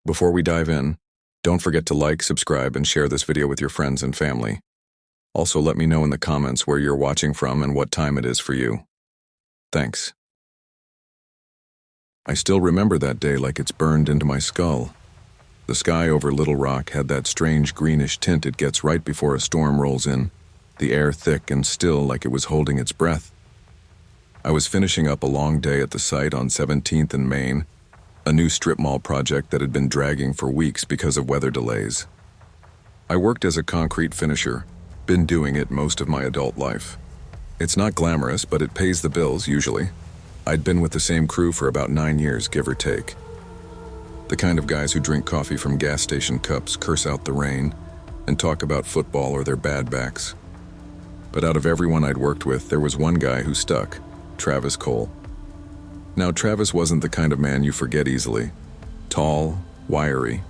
Before we dive in, don't forget to like, subscribe, and share this video with your friends and family. Also, let me know in the comments where you're watching from and what time it is for you. Thanks. I still remember that day like it's burned into my skull. The sky over Little Rock had that strange greenish tint it gets right before a storm rolls in, the air thick and still like it was holding its breath. I was finishing up a long day at the site on 17th and Main, a new strip mall project that had been dragging for weeks because of weather delays. I worked as a concrete finisher, been doing it most of my adult life. It's not glamorous, but it pays the bills usually. I'd been with the same crew for about 9 years, give or take. The kind of guys who drink coffee from gas station cups, curse out the rain, and talk about football or their bad backs. But out of everyone I'd worked with, there was one guy who stuck, Travis Cole. Now, Travis wasn't the kind of man you forget easily. Tall, wiry,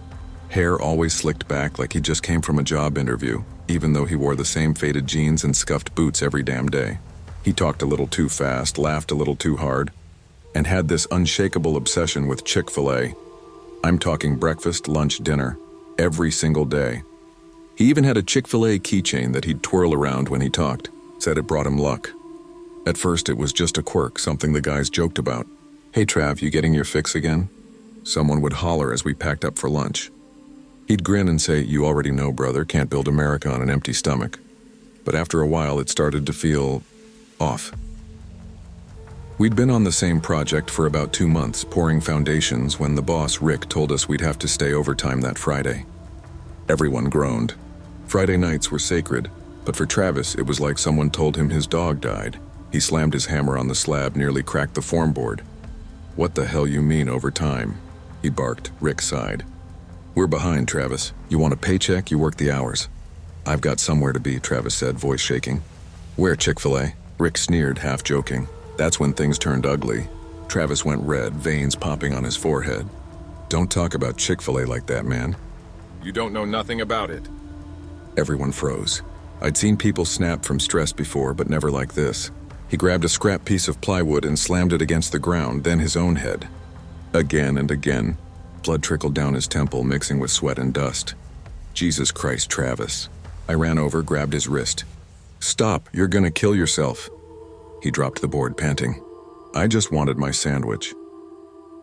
hair always slicked back like he just came from a job interview, even though he wore the same faded jeans and scuffed boots every damn day. He talked a little too fast, laughed a little too hard, and had this unshakable obsession with Chick-fil-A. I'm talking breakfast, lunch, dinner, every single day. He even had a Chick-fil-A keychain that he'd twirl around when he talked, said it brought him luck. At first, it was just a quirk, something the guys joked about. "Hey Trav, you getting your fix again?" Someone would holler as we packed up for lunch. He'd grin and say, "You already know, brother, can't build America on an empty stomach." But after a while, it started to feel off. We'd been on the same project for about 2 months, pouring foundations, when the boss, Rick, told us we'd have to stay overtime that Friday. Everyone groaned. Friday nights were sacred, but for Travis, it was like someone told him his dog died. He slammed his hammer on the slab, nearly cracked the form board. "What the hell you mean overtime?" he barked. Rick sighed. "We're behind, Travis. You want a paycheck, you work the hours." "I've got somewhere to be," Travis said, voice shaking. "Where, Chick-fil-A?" Rick sneered, half joking. That's when things turned ugly. Travis went red, veins popping on his forehead. "Don't talk about Chick-fil-A like that, man. You don't know nothing about it." Everyone froze. I'd seen people snap from stress before, but never like this. He grabbed a scrap piece of plywood and slammed it against the ground, then his own head. Again and again. Blood trickled down his temple, mixing with sweat and dust. "Jesus Christ, Travis." I ran over, grabbed his wrist. "Stop, you're gonna kill yourself." He dropped the board, panting. "I just wanted my sandwich."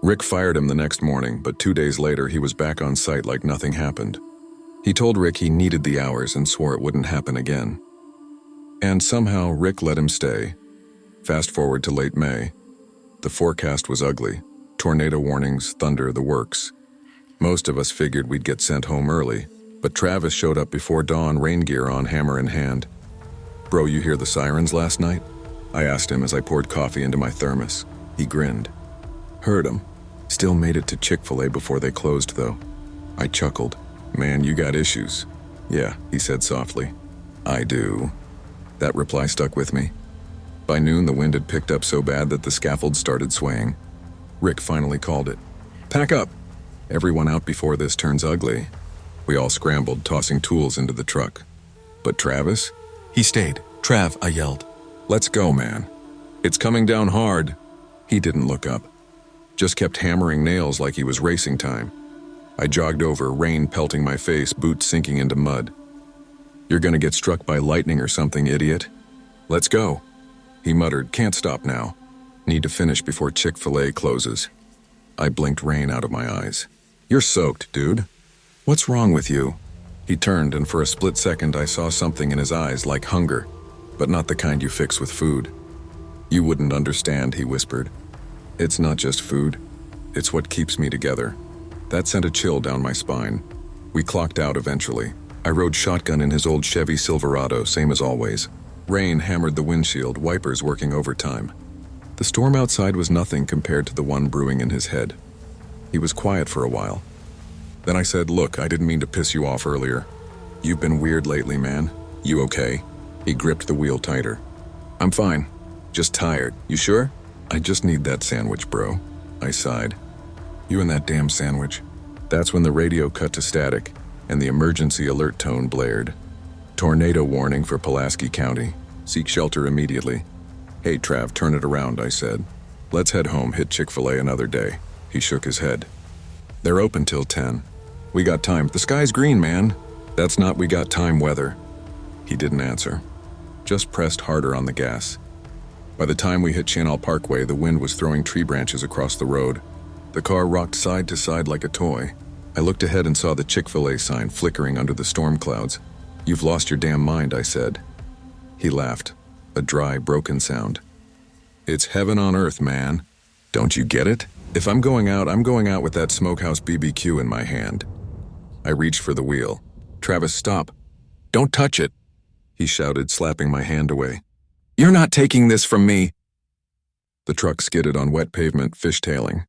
Rick fired him the next morning, but 2 days later he was back on site like nothing happened. He told Rick he needed the hours and swore it wouldn't happen again. And somehow Rick let him stay. Fast forward to late May. The forecast was ugly. Tornado warnings, thunder, the works. Most of us figured we'd get sent home early, but Travis showed up before dawn, rain gear on, hammer in hand. "Bro, you hear the sirens last night?" I asked him as I poured coffee into my thermos. He grinned. "Heard 'em. Still made it to Chick-fil-A before they closed, though." I chuckled. "Man, you got issues." "Yeah," he said softly. "I do." That reply stuck with me. By noon, the wind had picked up so bad that the scaffold started swaying. Rick finally called it. "Pack up!" Everyone out before this turns ugly. We all scrambled, tossing tools into the truck. But Travis? He stayed. "Trav," I yelled. "Let's go, man. It's coming down hard." He didn't look up. Just kept hammering nails like he was racing time. I jogged over, rain pelting my face, boots sinking into mud. "You're gonna get struck by lightning or something, idiot." "Let's go." He muttered, "Can't stop now. Need to finish before Chick-fil-A closes." I blinked rain out of my eyes. "You're soaked, dude. What's wrong with you?" He turned, and for a split second I saw something in his eyes like hunger, but not the kind you fix with food. "You wouldn't understand," he whispered. "It's not just food. It's what keeps me together." That sent a chill down my spine. We clocked out eventually. I rode shotgun in his old Chevy Silverado, same as always. Rain hammered the windshield, wipers working overtime. The storm outside was nothing compared to the one brewing in his head. He was quiet for a while. Then I said, "Look, I didn't mean to piss you off earlier. You've been weird lately, man. You okay?" He gripped the wheel tighter. "I'm fine. Just tired. You sure?" "I just need that sandwich, bro." I sighed. "You and that damn sandwich." That's when the radio cut to static, and the emergency alert tone blared. "Tornado warning for Pulaski County. Seek shelter immediately." "Hey, Trav, turn it around," I said. "Let's head home, hit Chick-fil-A another day." He shook his head. They're open till 10. We got time. The sky's green, man. That's not we got time weather. He didn't answer. Just pressed harder on the gas. By the time we hit Channel Parkway, the wind was throwing tree branches across the road. The car rocked side to side like a toy. I looked ahead and saw the Chick-fil-A sign flickering under the storm clouds. "You've lost your damn mind," I said. He laughed, a dry, broken sound. "It's heaven on earth, man. Don't you get it? If I'm going out with that smokehouse BBQ in my hand." I reached for the wheel. "Travis, stop. Don't touch it," he shouted, slapping my hand away. "You're not taking this from me." The truck skidded on wet pavement, fishtailing.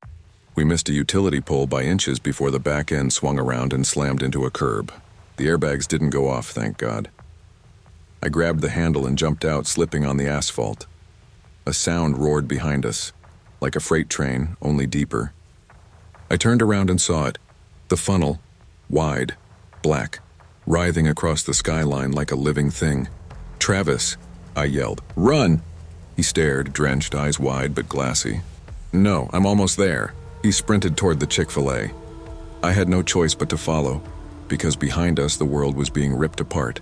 We missed a utility pole by inches before the back end swung around and slammed into a curb. The airbags didn't go off, thank God. I grabbed the handle and jumped out, slipping on the asphalt. A sound roared behind us, like a freight train, only deeper. I turned around and saw it. The funnel, wide, black, writhing across the skyline like a living thing. "Travis," I yelled. "Run!" He stared, drenched, eyes wide but glassy. "No, I'm almost there." He sprinted toward the Chick-fil-A. I had no choice but to follow, because behind us the world was being ripped apart.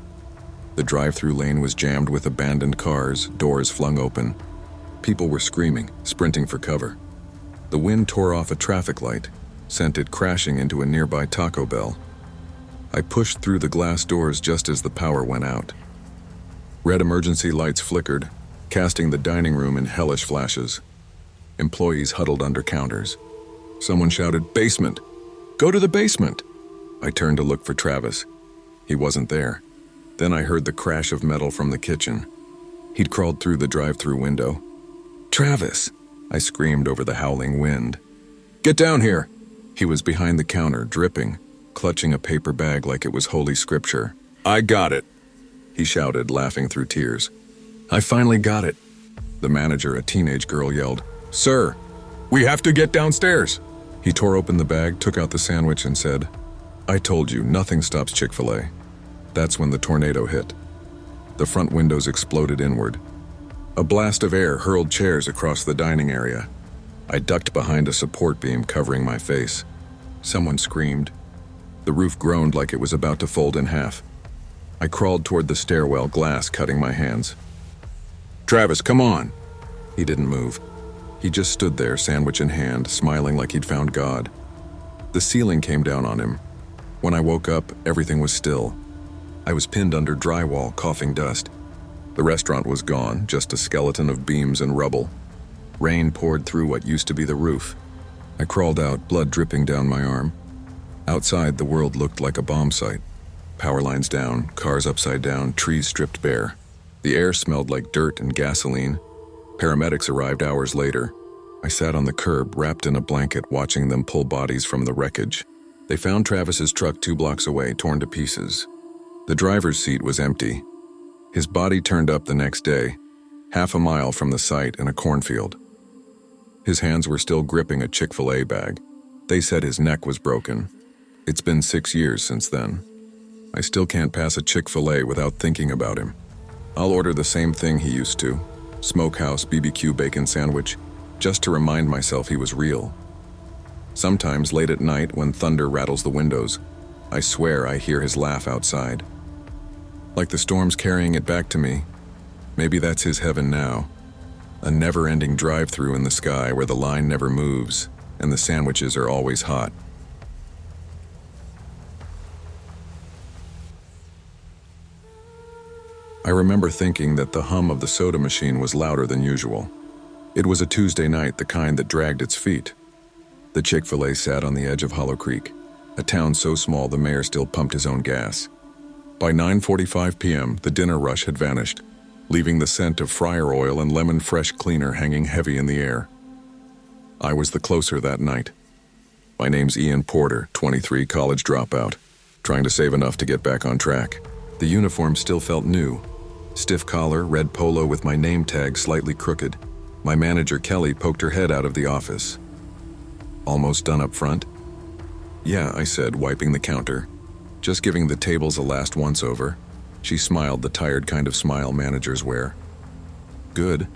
The drive-thru lane was jammed with abandoned cars, doors flung open. People were screaming, sprinting for cover. The wind tore off a traffic light, sent it crashing into a nearby Taco Bell. I pushed through the glass doors just as the power went out. Red emergency lights flickered, casting the dining room in hellish flashes. Employees huddled under counters. Someone shouted, "Basement! Go to the basement!" I turned to look for Travis. He wasn't there. Then I heard the crash of metal from the kitchen. He'd crawled through the drive-thru window. "Travis!" I screamed over the howling wind. "Get down here!" He was behind the counter, dripping, clutching a paper bag like it was holy scripture. "I got it!" he shouted, laughing through tears. "I finally got it!" The manager, a teenage girl, yelled, "Sir, we have to get downstairs!" He tore open the bag, took out the sandwich, and said, "I told you, nothing stops Chick-fil-A." That's when the tornado hit. The front windows exploded inward. A blast of air hurled chairs across the dining area. I ducked behind a support beam covering my face. Someone screamed. The roof groaned like it was about to fold in half. I crawled toward the stairwell, glass cutting my hands. "Travis, come on!" He didn't move. He just stood there, sandwich in hand, smiling like he'd found God. The ceiling came down on him. When I woke up, everything was still. I was pinned under drywall, coughing dust. The restaurant was gone, just a skeleton of beams and rubble. Rain poured through what used to be the roof. I crawled out, blood dripping down my arm. Outside, the world looked like a bomb site. Power lines down, cars upside down, trees stripped bare. The air smelled like dirt and gasoline. Paramedics arrived hours later. I sat on the curb, wrapped in a blanket, watching them pull bodies from the wreckage. They found Travis's truck 2 blocks away, torn to pieces. The driver's seat was empty. His body turned up the next day, half a mile from the site in a cornfield. His hands were still gripping a Chick-fil-A bag. They said his neck was broken. It's been 6 years since then. I still can't pass a Chick-fil-A without thinking about him. I'll order the same thing he used to, smokehouse BBQ bacon sandwich, just to remind myself he was real. Sometimes late at night when thunder rattles the windows, I swear I hear his laugh outside. Like the storm's carrying it back to me. Maybe that's his heaven now. A never-ending drive-thru in the sky where the line never moves and the sandwiches are always hot. I remember thinking that the hum of the soda machine was louder than usual. It was a Tuesday night, the kind that dragged its feet. The Chick-fil-A sat on the edge of Hollow Creek, a town so small the mayor still pumped his own gas. By 9:45 p.m., the dinner rush had vanished, leaving the scent of fryer oil and lemon fresh cleaner hanging heavy in the air. I was the closer that night. My name's Ian Porter, 23, college dropout, trying to save enough to get back on track. The uniform still felt new. Stiff collar, red polo with my name tag slightly crooked. My manager, Kelly, poked her head out of the office. "Almost done up front?" "Yeah," I said, wiping the counter. "Just giving the tables a last once-over." She smiled, the tired kind of smile managers wear. "Good.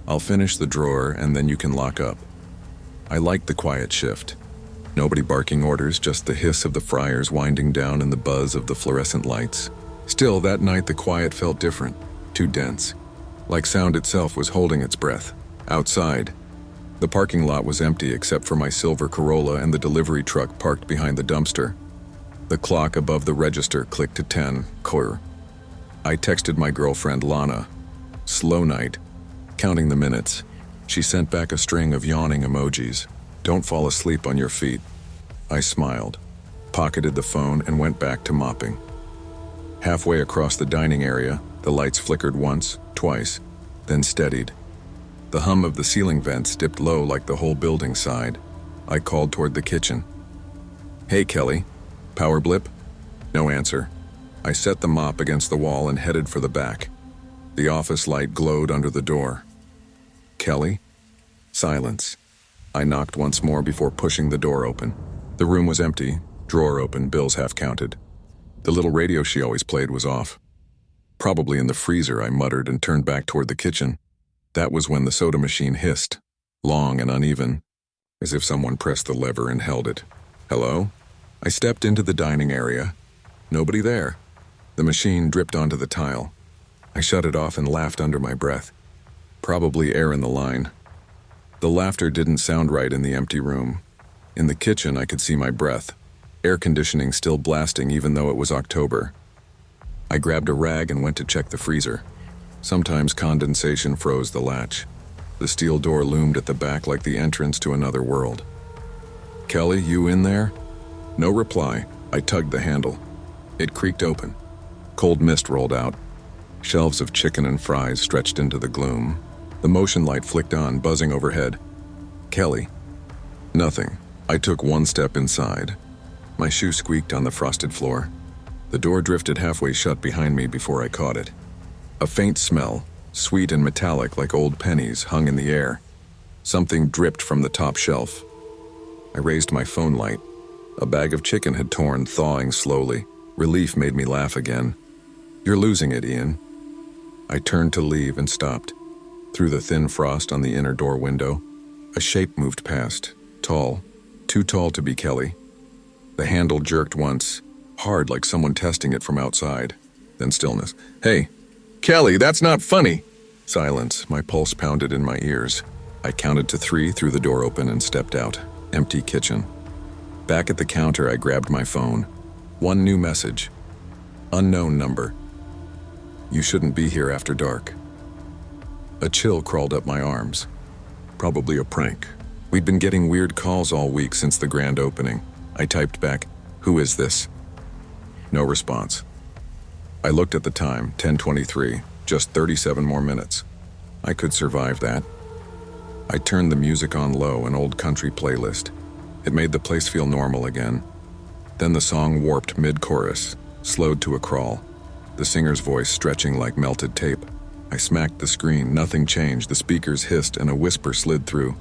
I'll finish the drawer and then you can lock up." I liked the quiet shift. Nobody barking orders, just the hiss of the fryers winding down and the buzz of the fluorescent lights. Still, that night the quiet felt different, too dense, like sound itself was holding its breath. Outside, the parking lot was empty except for my silver Corolla and the delivery truck parked behind the dumpster. The clock above the register clicked to 10. I texted my girlfriend Lana. Slow night. Counting the minutes. She sent back a string of yawning emojis. Don't fall asleep on your feet. I smiled, pocketed the phone, and went back to mopping. Halfway across the dining area, the lights flickered once, twice, then steadied. The hum of the ceiling vents dipped low like the whole building sighed. I called toward the kitchen. Hey, Kelly. Power blip? No answer. I set the mop against the wall and headed for the back. The office light glowed under the door. Kelly? Silence. I knocked once more before pushing the door open. The room was empty, drawer open, bills half counted. The little radio she always played was off. Probably in the freezer, I muttered and turned back toward the kitchen. That was when the soda machine hissed, long and uneven, as if someone pressed the lever and held it. Hello? I stepped into the dining area. Nobody there. The machine dripped onto the tile. I shut it off and laughed under my breath. Probably air in the line. The laughter didn't sound right in the empty room. In the kitchen, I could see my breath. Air conditioning still blasting even though it was October. I grabbed a rag and went to check the freezer. Sometimes condensation froze the latch. The steel door loomed at the back like the entrance to another world. Kelly, you in there? No reply. I tugged the handle. It creaked open. Cold mist rolled out. Shelves of chicken and fries stretched into the gloom. The motion light flicked on, buzzing overhead. Kelly. Nothing. I took one step inside. My shoe squeaked on the frosted floor. The door drifted halfway shut behind me before I caught it. A faint smell, sweet and metallic like old pennies, hung in the air. Something dripped from the top shelf. I raised my phone light. A bag of chicken had torn, thawing slowly. Relief made me laugh again. You're losing it, Ian. I turned to leave and stopped. Through the thin frost on the inner door window, a shape moved past, tall, too tall to be Kelly. The handle jerked once, hard like someone testing it from outside. Then stillness. Hey, Kelly, that's not funny. Silence. My pulse pounded in my ears. I counted to 3, threw the door open, and stepped out. Empty kitchen. Back at the counter, I grabbed my phone. One new message. Unknown number. You shouldn't be here after dark. A chill crawled up my arms. Probably a prank. We'd been getting weird calls all week since the grand opening. I typed back, "Who is this?" No response. I looked at the time, 10:23, just 37 more minutes. I could survive that. I turned the music on low, an old country playlist. It made the place feel normal again. Then the song warped mid-chorus, slowed to a crawl, the singer's voice stretching like melted tape. I smacked the screen, nothing changed, the speakers hissed and a whisper slid through.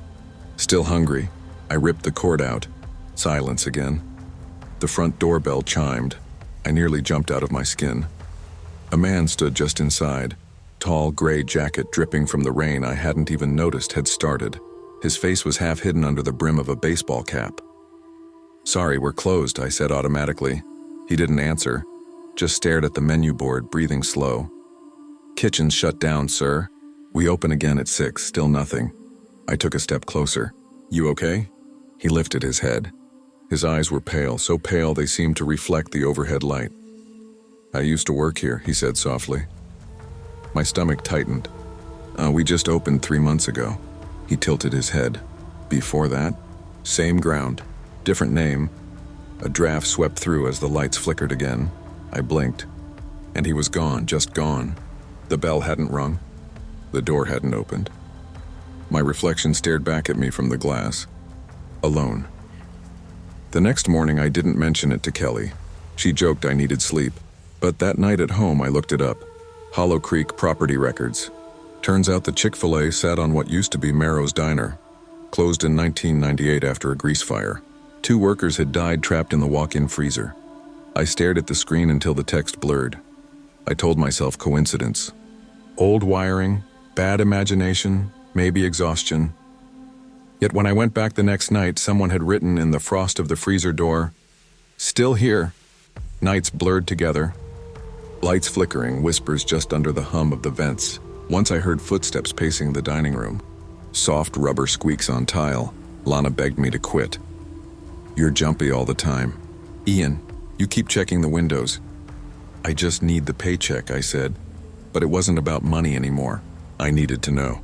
Still hungry, I ripped the cord out. Silence again. The front doorbell chimed. I nearly jumped out of my skin. A man stood just inside. Tall, gray jacket dripping from the rain I hadn't even noticed had started. His face was half hidden under the brim of a baseball cap. "Sorry, we're closed," I said automatically. He didn't answer, just stared at the menu board, breathing slow. "Kitchen's shut down, sir. We open again at 6, still nothing." I took a step closer. "You okay?" He lifted his head. His eyes were pale, so pale they seemed to reflect the overhead light. "I used to work here," he said softly. My stomach tightened. We just opened 3 months ago." He tilted his head. "Before that? Same ground, different name." A draft swept through as the lights flickered again. I blinked, and he was gone, just gone. The bell hadn't rung. The door hadn't opened. My reflection stared back at me from the glass. Alone. The next morning I didn't mention it to Kelly. She joked I needed sleep. But that night at home I looked it up. Hollow Creek property records. Turns out the Chick-fil-A sat on what used to be Marrow's Diner. Closed in 1998 after a grease fire. 2 workers had died trapped in the walk-in freezer. I stared at the screen until the text blurred. I told myself coincidence. Old wiring, bad imagination, maybe exhaustion. Yet when I went back the next night, someone had written in the frost of the freezer door, "Still here." Nights blurred together, lights flickering, whispers just under the hum of the vents. Once I heard footsteps pacing the dining room. Soft rubber squeaks on tile. Lana begged me to quit. "You're jumpy all the time. Ian, you keep checking the windows." "I just need the paycheck," I said. But it wasn't about money anymore. I needed to know.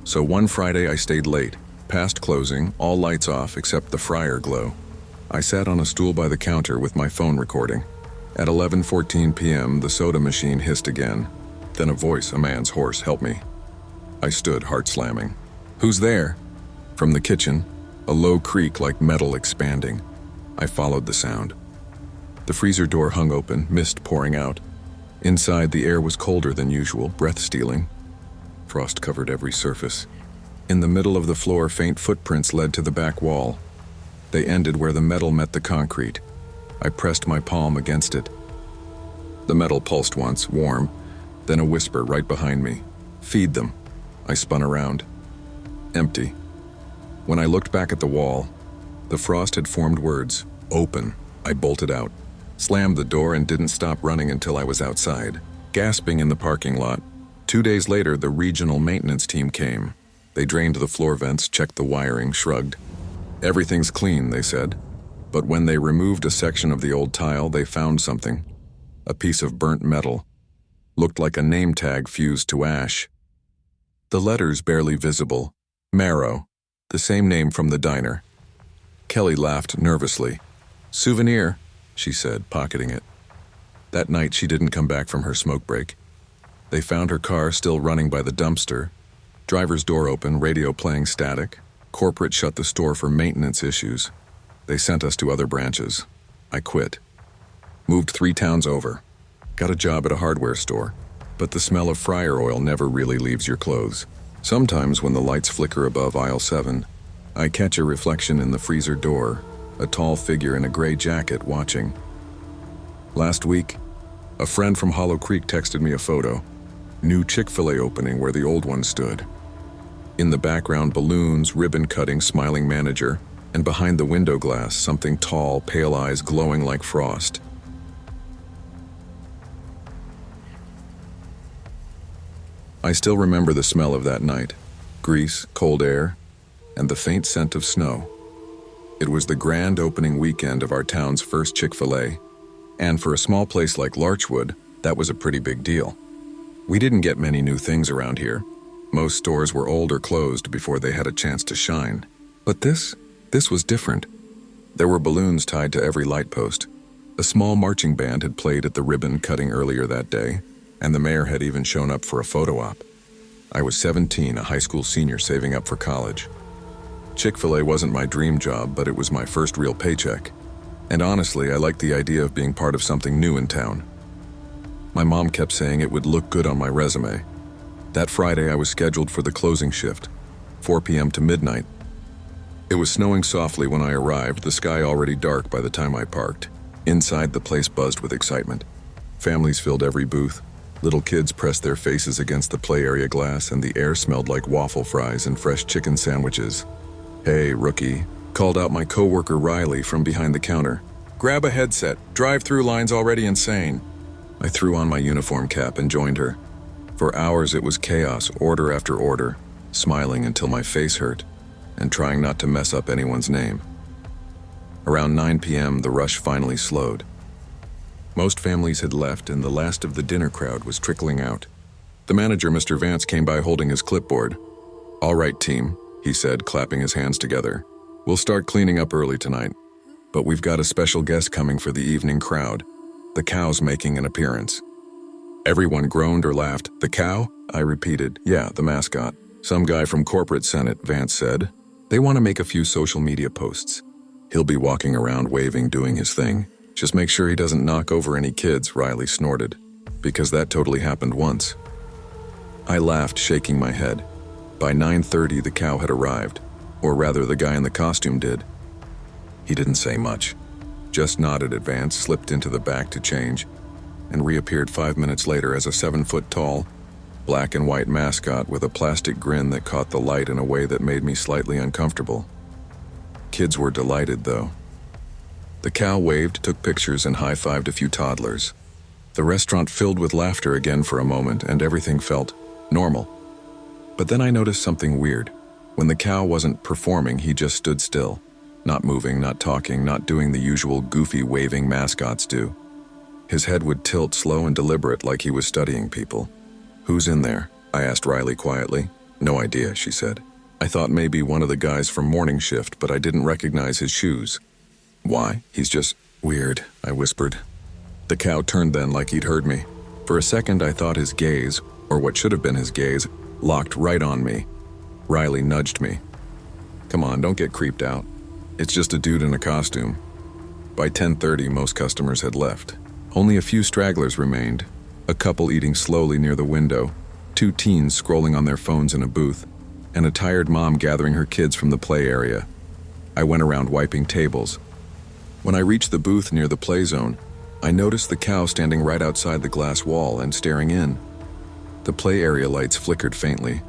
So one Friday I stayed late, past closing, all lights off except the fryer glow. I sat on a stool by the counter with my phone recording. At 11:14 p.m., the soda machine hissed again. Then a voice, a man's hoarse, helped me. I stood, heart slamming. "Who's there?" From the kitchen, a low creak like metal expanding. I followed the sound. The freezer door hung open, mist pouring out. Inside, the air was colder than usual, breath-stealing. Frost covered every surface. In the middle of the floor, faint footprints led to the back wall. They ended where the metal met the concrete. I pressed my palm against it. The metal pulsed once, warm, then a whisper right behind me. "Feed them." I spun around. Empty. When I looked back at the wall, the frost had formed words. "Open." I bolted out, slammed the door, and didn't stop running until I was outside, gasping in the parking lot. 2 days later, the regional maintenance team came. They drained the floor vents, checked the wiring, shrugged. "Everything's clean," they said. But when they removed a section of the old tile, they found something. A piece of burnt metal. Looked like a name tag fused to ash. The letters barely visible. Marrow, the same name from the diner. Kelly laughed nervously. "Souvenir," she said, pocketing it. That night, she didn't come back from her smoke break. They found her car still running by the dumpster. Driver's door open, radio playing static. Corporate shut the store for maintenance issues. They sent us to other branches. I quit. Moved 3 towns over. Got a job at a hardware store. But the smell of fryer oil never really leaves your clothes. Sometimes when the lights flicker above aisle 7, I catch a reflection in the freezer door, a tall figure in a gray jacket watching. Last week, a friend from Hollow Creek texted me a photo. New Chick-fil-A opening where the old one stood. In the background, balloons, ribbon-cutting, smiling manager, and behind the window glass, something tall, pale eyes glowing like frost. I still remember the smell of that night. Grease, cold air, and the faint scent of snow. It was the grand opening weekend of our town's first Chick-fil-A, and for a small place like Larchwood, that was a pretty big deal. We didn't get many new things around here. Most stores were old or closed before they had a chance to shine. But this was different. There were balloons tied to every light post. A small marching band had played at the ribbon cutting earlier that day, and the mayor had even shown up for a photo op. I was 17, a high school senior saving up for college. Chick-fil-A wasn't my dream job, but it was my first real paycheck. And honestly, I liked the idea of being part of something new in town. My mom kept saying it would look good on my resume. That Friday, I was scheduled for the closing shift, 4 p.m. to midnight. It was snowing softly when I arrived, the sky already dark by the time I parked. Inside, the place buzzed with excitement. Families filled every booth. Little kids pressed their faces against the play area glass, and the air smelled like waffle fries and fresh chicken sandwiches. "Hey, rookie," called out my coworker Riley from behind the counter. "Grab a headset. Drive-thru line's already insane." I threw on my uniform cap and joined her. For hours it was chaos, order after order, smiling until my face hurt, and trying not to mess up anyone's name. Around 9 p.m., the rush finally slowed. Most families had left, and the last of the dinner crowd was trickling out. The manager, Mr. Vance, came by holding his clipboard. "All right, team," he said, clapping his hands together. "We'll start cleaning up early tonight. But we've got a special guest coming for the evening crowd. The cow's making an appearance." Everyone groaned or laughed. "The cow?" I repeated. "Yeah, the mascot. Some guy from corporate Senate," Vance said. "They want to make a few social media posts. He'll be walking around waving, doing his thing. Just make sure he doesn't knock over any kids," Riley snorted. "Because that totally happened once." I laughed, shaking my head. By 9:30, the cow had arrived. Or rather, the guy in the costume did. He didn't say much. Just nodded at Vance, slipped into the back to change, and reappeared 5 minutes later as a 7-foot-tall, black and white mascot with a plastic grin that caught the light in a way that made me slightly uncomfortable. Kids were delighted, though. The cow waved, took pictures, and high-fived a few toddlers. The restaurant filled with laughter again for a moment, and everything felt normal. But then I noticed something weird. When the cow wasn't performing, he just stood still. Not moving, not talking, not doing the usual goofy waving mascots do. His head would tilt slow and deliberate like he was studying people. "Who's in there?" I asked Riley quietly. "No idea," she said. "I thought maybe one of the guys from morning shift, but I didn't recognize his shoes." "Why? He's just weird," I whispered. The cow turned then like he'd heard me. For a second I thought his gaze, or what should have been his gaze, locked right on me. Riley nudged me. "Come on, don't get creeped out. It's just a dude in a costume." By 10:30 most customers had left. Only a few stragglers remained. A couple eating slowly near the window, 2 teens scrolling on their phones in a booth, and a tired mom gathering her kids from the play area. I went around wiping tables. When I reached the booth near the play zone, I noticed the cow standing right outside the glass wall and staring in. The play area lights flickered faintly,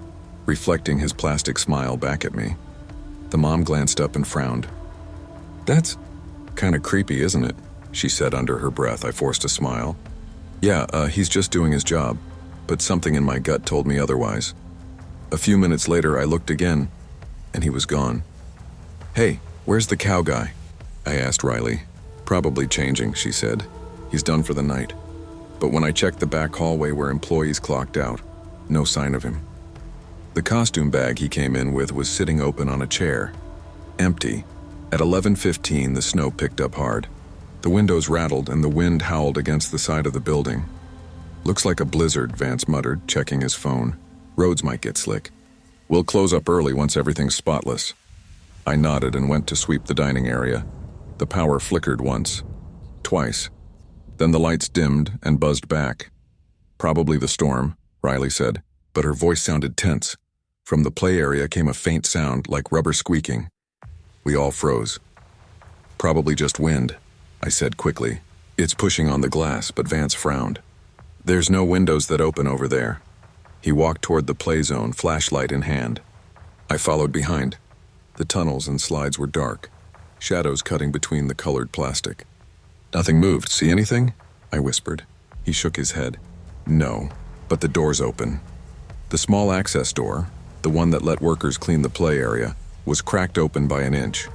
reflecting his plastic smile back at me. The mom glanced up and frowned. "That's kind of creepy, isn't it?" she said under her breath. I forced a smile. "Yeah, he's just doing his job, but something in my gut told me otherwise." A few minutes later, I looked again, and he was gone. "Hey, where's the cow guy?" I asked Riley. "Probably changing," she said. "He's done for the night." But when I checked the back hallway where employees clocked out, no sign of him. The costume bag he came in with was sitting open on a chair, empty. At 11:15, the snow picked up hard. The windows rattled and the wind howled against the side of the building. "Looks like a blizzard," Vance muttered, checking his phone. "Roads might get slick. We'll close up early once everything's spotless." I nodded and went to sweep the dining area. The power flickered once, twice. Then the lights dimmed and buzzed back. "Probably the storm," Riley said, but her voice sounded tense. From the play area came a faint sound like rubber squeaking. We all froze. "Probably just wind," I said quickly. "It's pushing on the glass," but Vance frowned. "There's no windows that open over there." He walked toward the play zone, flashlight in hand. I followed behind. The tunnels and slides were dark, shadows cutting between the colored plastic. "Nothing moved. See anything?" I whispered. He shook his head. "No, but the door's open." The small access door, the one that let workers clean the play area, was cracked open by an inch.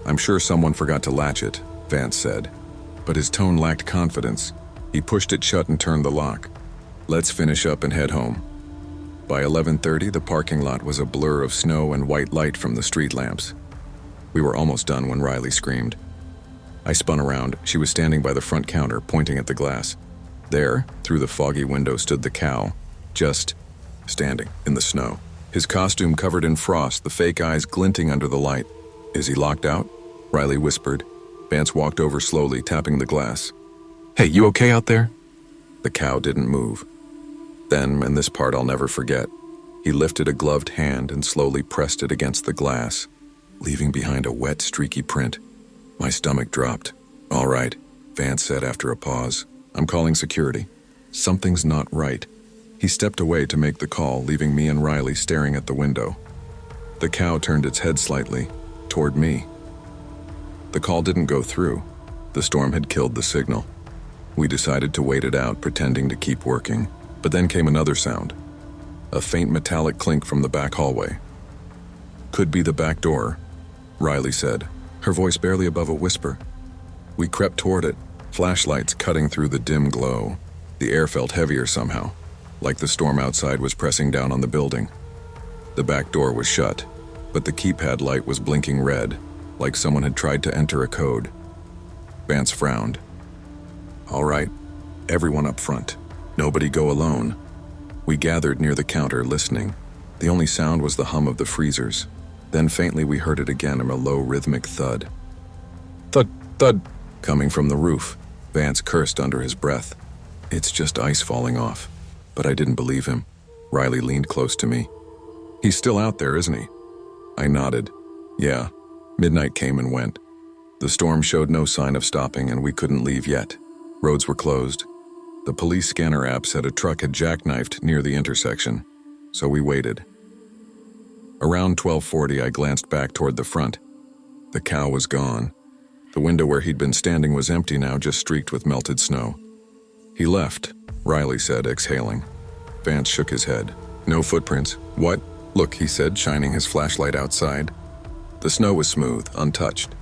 "I'm sure someone forgot to latch it," Vance said. But his tone lacked confidence. He pushed it shut and turned the lock. "Let's finish up and head home." By 11:30, the parking lot was a blur of snow and white light from the street lamps. We were almost done when Riley screamed. I spun around. She was standing by the front counter, pointing at the glass. There, through the foggy window, stood the cow, just standing in the snow. His costume covered in frost, the fake eyes glinting under the light. "Is he locked out?" Riley whispered. Vance walked over slowly, tapping the glass. "Hey, you okay out there?" The cow didn't move. Then, and this part I'll never forget, he lifted a gloved hand and slowly pressed it against the glass, leaving behind a wet, streaky print. My stomach dropped. "All right," Vance said after a pause. "I'm calling security. Something's not right." He stepped away to make the call, leaving me and Riley staring at the window. The cow turned its head slightly, toward me. The call didn't go through. The storm had killed the signal. We decided to wait it out, pretending to keep working. But then came another sound. A faint metallic clink from the back hallway. "Could be the back door," Riley said, her voice barely above a whisper. We crept toward it, flashlights cutting through the dim glow. The air felt heavier somehow, like the storm outside was pressing down on the building. The back door was shut, but the keypad light was blinking red, like someone had tried to enter a code. Vance frowned. "All right, everyone up front. Nobody go alone." We gathered near the counter, listening. The only sound was the hum of the freezers. Then faintly we heard it again, a low rhythmic thud. "Thud, thud," coming from the roof. Vance cursed under his breath. "It's just ice falling off." But I didn't believe him. Riley leaned close to me. "He's still out there, isn't he?" I nodded. "Yeah." Midnight came and went. The storm showed no sign of stopping, and we couldn't leave yet. Roads were closed. The police scanner app said a truck had jackknifed near the intersection, so we waited. Around 12:40, I glanced back toward the front. The cow was gone. The window where he'd been standing was empty now, just streaked with melted snow. He left, Riley said, exhaling. Vance shook his head. No footprints. What? Look, he said, shining his flashlight outside. The snow was smooth, untouched.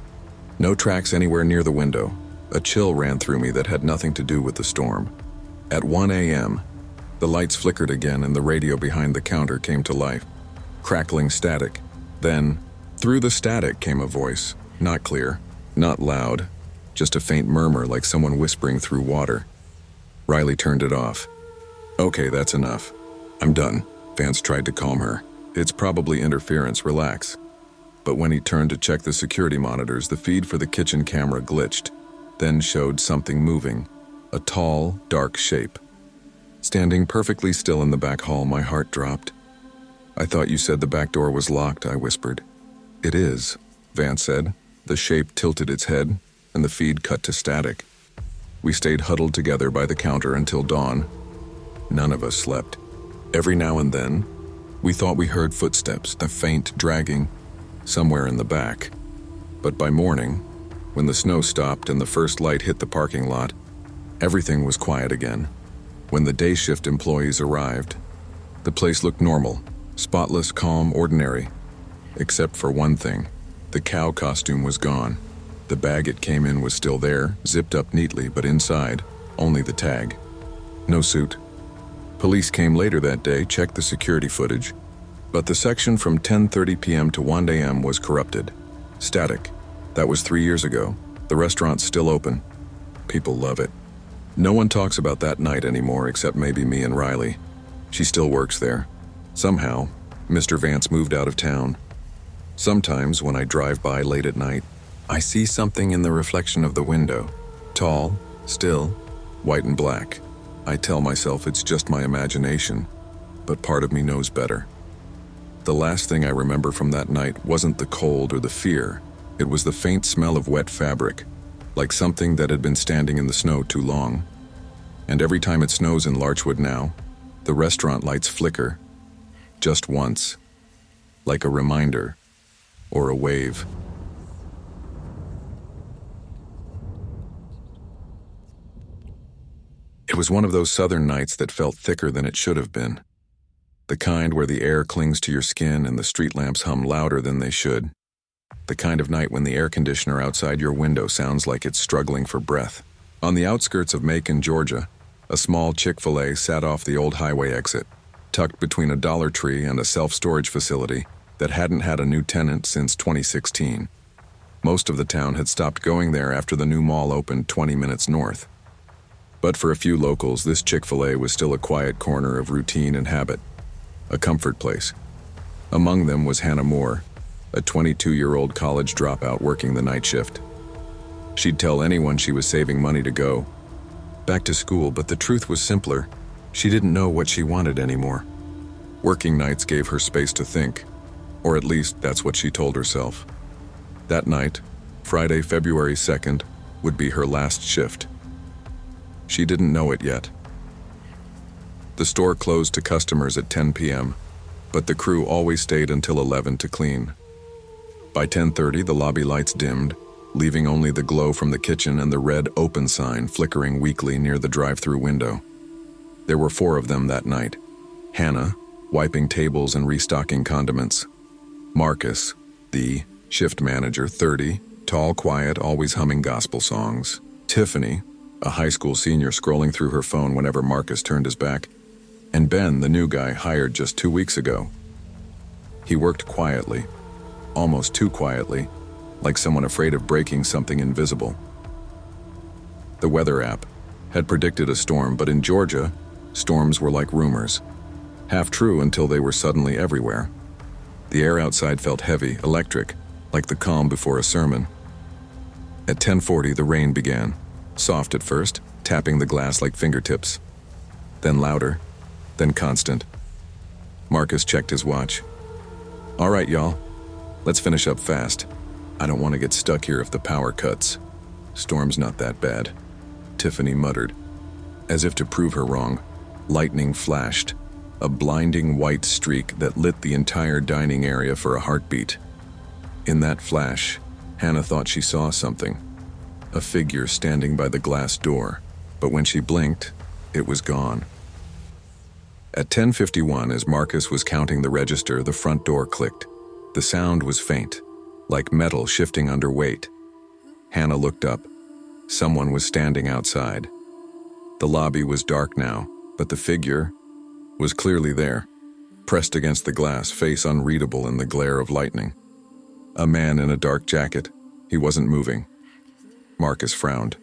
No tracks anywhere near the window. A chill ran through me that had nothing to do with the storm. At 1 a.m., the lights flickered again and the radio behind the counter came to life. Crackling static. Then, through the static came a voice. Not clear, not loud, just a faint murmur like someone whispering through water. Riley turned it off. Okay, that's enough. I'm done. Vance tried to calm her. It's probably interference, relax. But when he turned to check the security monitors, the feed for the kitchen camera glitched, then showed something moving. A tall, dark shape. Standing perfectly still in the back hall, my heart dropped. I thought you said the back door was locked, I whispered. It is, Vance said. The shape tilted its head, and the feed cut to static. We stayed huddled together by the counter until dawn. None of us slept. Every now and then, we thought we heard footsteps, a faint dragging, somewhere in the back. But by morning, when the snow stopped and the first light hit the parking lot, everything was quiet again. When the day shift employees arrived, the place looked normal, spotless, calm, ordinary. Except for one thing. The cow costume was gone. The bag it came in was still there, zipped up neatly, but inside, only the tag. No suit. Police came later that day, checked the security footage, but the section from 10:30 p.m. to 1 a.m. was corrupted. Static. That was 3 years ago. The restaurant's still open. People love it. No one talks about that night anymore except maybe me and Riley. She still works there. Somehow, Mr. Vance moved out of town. Sometimes, when I drive by late at night, I see something in the reflection of the window. Tall, still, white and black. I tell myself it's just my imagination, but part of me knows better. The last thing I remember from that night wasn't the cold or the fear. It was the faint smell of wet fabric, like something that had been standing in the snow too long. And every time it snows in Larchwood now, the restaurant lights flicker. Just once. Like a reminder. Or a wave. It was one of those southern nights that felt thicker than it should have been. The kind where the air clings to your skin and the street lamps hum louder than they should. The kind of night when the air conditioner outside your window sounds like it's struggling for breath. On the outskirts of Macon, Georgia, a small Chick-fil-A sat off the old highway exit, tucked between a Dollar Tree and a self-storage facility that hadn't had a new tenant since 2016. Most of the town had stopped going there after the new mall opened 20 minutes north. But for a few locals, this Chick-fil-A was still a quiet corner of routine and habit, a comfort place. Among them was Hannah Moore, a 22-year-old college dropout working the night shift. She'd tell anyone she was saving money to go back to school, but the truth was simpler. She didn't know what she wanted anymore. Working nights gave her space to think, or at least that's what she told herself. That night, Friday, February 2nd, would be her last shift. She didn't know it yet. The store closed to customers at 10 p.m., but the crew always stayed until 11 to clean. By 10:30, the lobby lights dimmed, leaving only the glow from the kitchen and the red open sign flickering weakly near the drive-thru window. There were 4 of them that night. Hannah, wiping tables and restocking condiments. Marcus, the shift manager, 30, tall, quiet, always humming gospel songs. Tiffany, a high school senior scrolling through her phone whenever Marcus turned his back. And Ben, the new guy hired just 2 weeks ago. He worked quietly, almost too quietly, like someone afraid of breaking something invisible. The weather app had predicted a storm, but in Georgia, storms were like rumors. Half true until they were suddenly everywhere. The air outside felt heavy, electric, like the calm before a sermon. At 10:40, the rain began, soft at first, tapping the glass like fingertips. Then louder, then constant. Marcus checked his watch. All right, y'all, let's finish up fast. I don't want to get stuck here if the power cuts. Storm's not that bad, Tiffany muttered. As if to prove her wrong, lightning flashed, a blinding white streak that lit the entire dining area for a heartbeat. In that flash, Hannah thought she saw something, a figure standing by the glass door, but when she blinked, it was gone. At 10:51, as Marcus was counting the register, the front door clicked. The sound was faint, like metal shifting under weight. Hannah looked up. Someone was standing outside. The lobby was dark now, but the figure was clearly there, pressed against the glass, face unreadable in the glare of lightning. A man in a dark jacket. He wasn't moving. Marcus frowned.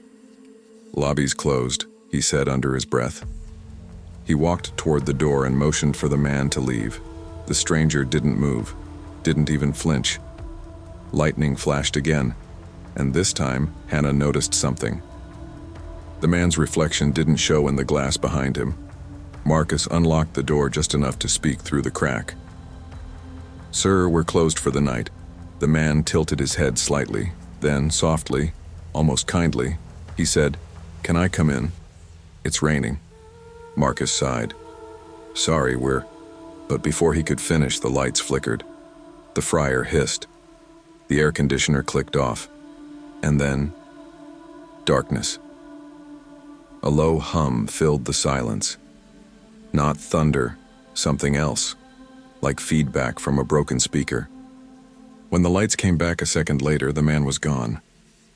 "Lobby's closed," he said under his breath. He walked toward the door and motioned for the man to leave. The stranger didn't move, didn't even flinch. Lightning flashed again, and this time Hannah noticed something. The man's reflection didn't show in the glass behind him. Marcus unlocked the door just enough to speak through the crack. "Sir, we're closed for the night." The man tilted his head slightly. Then, softly, almost kindly, he said, "Can I come in? It's raining." Marcus sighed. "Sorry, we're..." But before he could finish, the lights flickered. The fryer hissed. The air conditioner clicked off. And then, darkness. A low hum filled the silence. Not thunder, something else, like feedback from a broken speaker. When the lights came back a second later, the man was gone.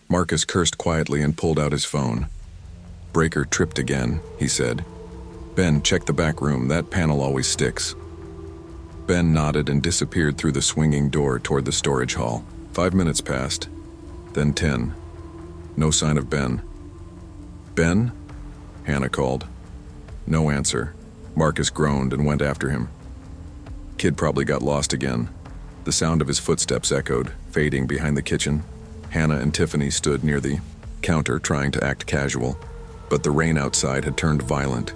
Marcus cursed quietly and pulled out his phone. "Breaker tripped again," he said. "Ben, check the back room. That panel always sticks." Ben nodded and disappeared through the swinging door toward the storage hall. 5 minutes passed, then 10. No sign of Ben. "Ben?" Hannah called. No answer. Marcus groaned and went after him. Kid probably got lost again. The sound of his footsteps echoed, fading behind the kitchen. Hannah and Tiffany stood near the counter trying to act casual, but the rain outside had turned violent.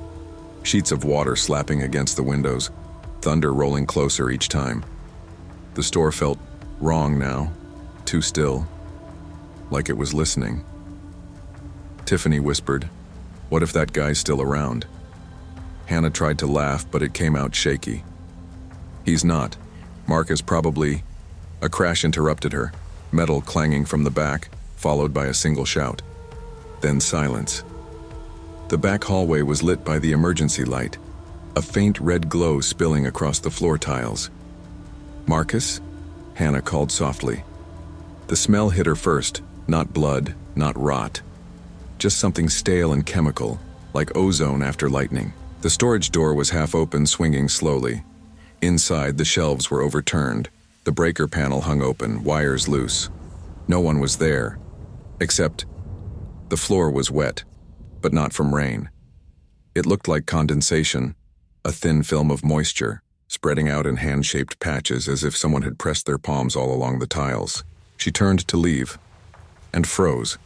Sheets of water slapping against the windows, thunder rolling closer each time. The store felt wrong now, too still, like it was listening. Tiffany whispered, "What if that guy's still around?" Hannah tried to laugh, but it came out shaky. "He's not. Marcus probably..." A crash interrupted her, metal clanging from the back, followed by a single shout. Then silence. The back hallway was lit by the emergency light, a faint red glow spilling across the floor tiles. "Marcus?" Hannah called softly. The smell hit her first, not blood, not rot. Just something stale and chemical, like ozone after lightning. The storage door was half open, swinging slowly. Inside, the shelves were overturned. The breaker panel hung open, wires loose. No one was there, except the floor was wet, but not from rain. It looked like condensation, a thin film of moisture, spreading out in hand-shaped patches as if someone had pressed their palms all along the tiles. She turned to leave, and froze.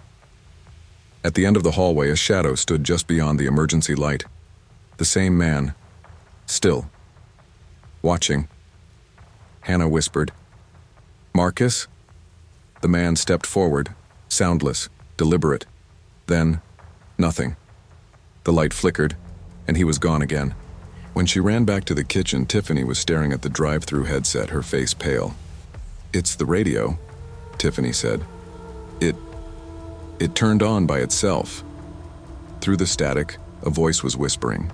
At the end of the hallway, a shadow stood just beyond the emergency light. The same man, still, watching. Hannah whispered, "Marcus?" The man stepped forward, soundless, deliberate. Then, nothing. The light flickered, and he was gone again. When she ran back to the kitchen, Tiffany was staring at the drive-thru headset, her face pale. "It's the radio," Tiffany said. It turned on by itself." Through the static, a voice was whispering.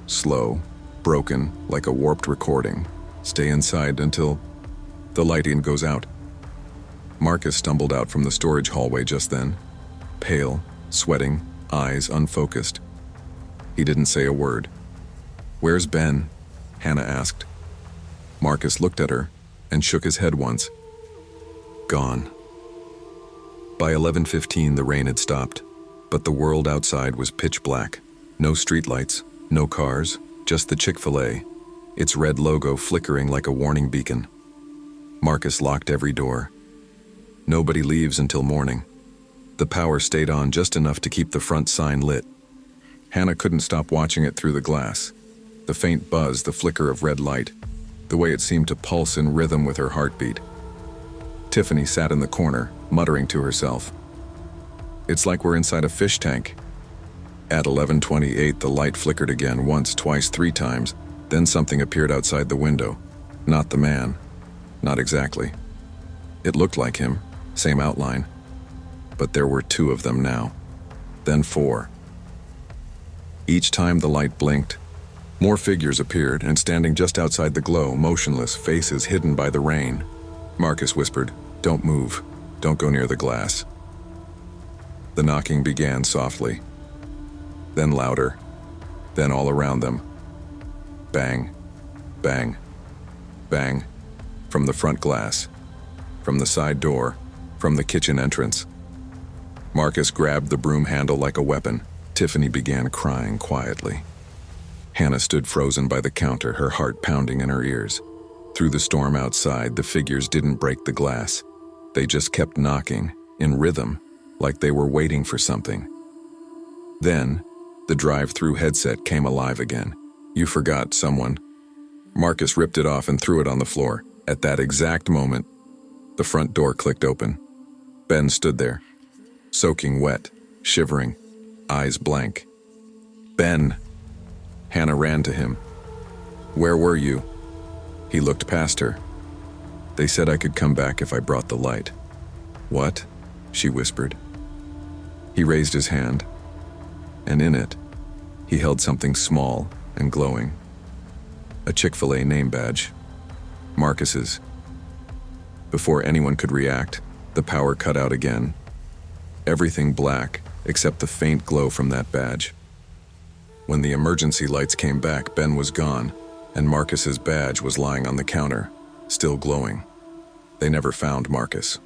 Slow, broken, like a warped recording. "Stay inside until the lighting goes out." Marcus stumbled out from the storage hallway just then, pale, sweating, eyes unfocused. He didn't say a word. "Where's Ben?" Hannah asked. Marcus looked at her and shook his head once. "Gone." By 11:15, the rain had stopped, but the world outside was pitch black. No streetlights, no cars, just the Chick-fil-A, its red logo flickering like a warning beacon. Marcus locked every door. Nobody leaves until morning. The power stayed on just enough to keep the front sign lit. Hannah couldn't stop watching it through the glass. The faint buzz, the flicker of red light, the way it seemed to pulse in rhythm with her heartbeat. Tiffany sat in the corner, muttering to herself. "It's like we're inside a fish tank." At 11:28, the light flickered again, once, twice, three times. Then something appeared outside the window. Not the man. Not exactly. It looked like him, same outline. But there were two of them now. Then four. Each time the light blinked, more figures appeared, and standing just outside the glow, motionless, faces hidden by the rain. Marcus whispered, "Don't move. Don't go near the glass." The knocking began softly, then louder, then all around them. Bang, bang, bang, from the front glass, from the side door, from the kitchen entrance. Marcus grabbed the broom handle like a weapon. Tiffany began crying quietly. Hannah stood frozen by the counter, her heart pounding in her ears. Through the storm outside, the figures didn't break the glass. They just kept knocking, in rhythm, like they were waiting for something. Then, the drive-thru headset came alive again. "You forgot someone." Marcus ripped it off and threw it on the floor. At that exact moment, the front door clicked open. Ben stood there, soaking wet, shivering, eyes blank. "Ben!" Hannah ran to him. "Where were you?" He looked past her. "They said I could come back if I brought the light." "What?" she whispered. He raised his hand, and in it, he held something small and glowing. A Chick-fil-A name badge. Marcus's. Before anyone could react, the power cut out again. Everything black, except the faint glow from that badge. When the emergency lights came back, Ben was gone, and Marcus's badge was lying on the counter, still glowing. They never found Marcus.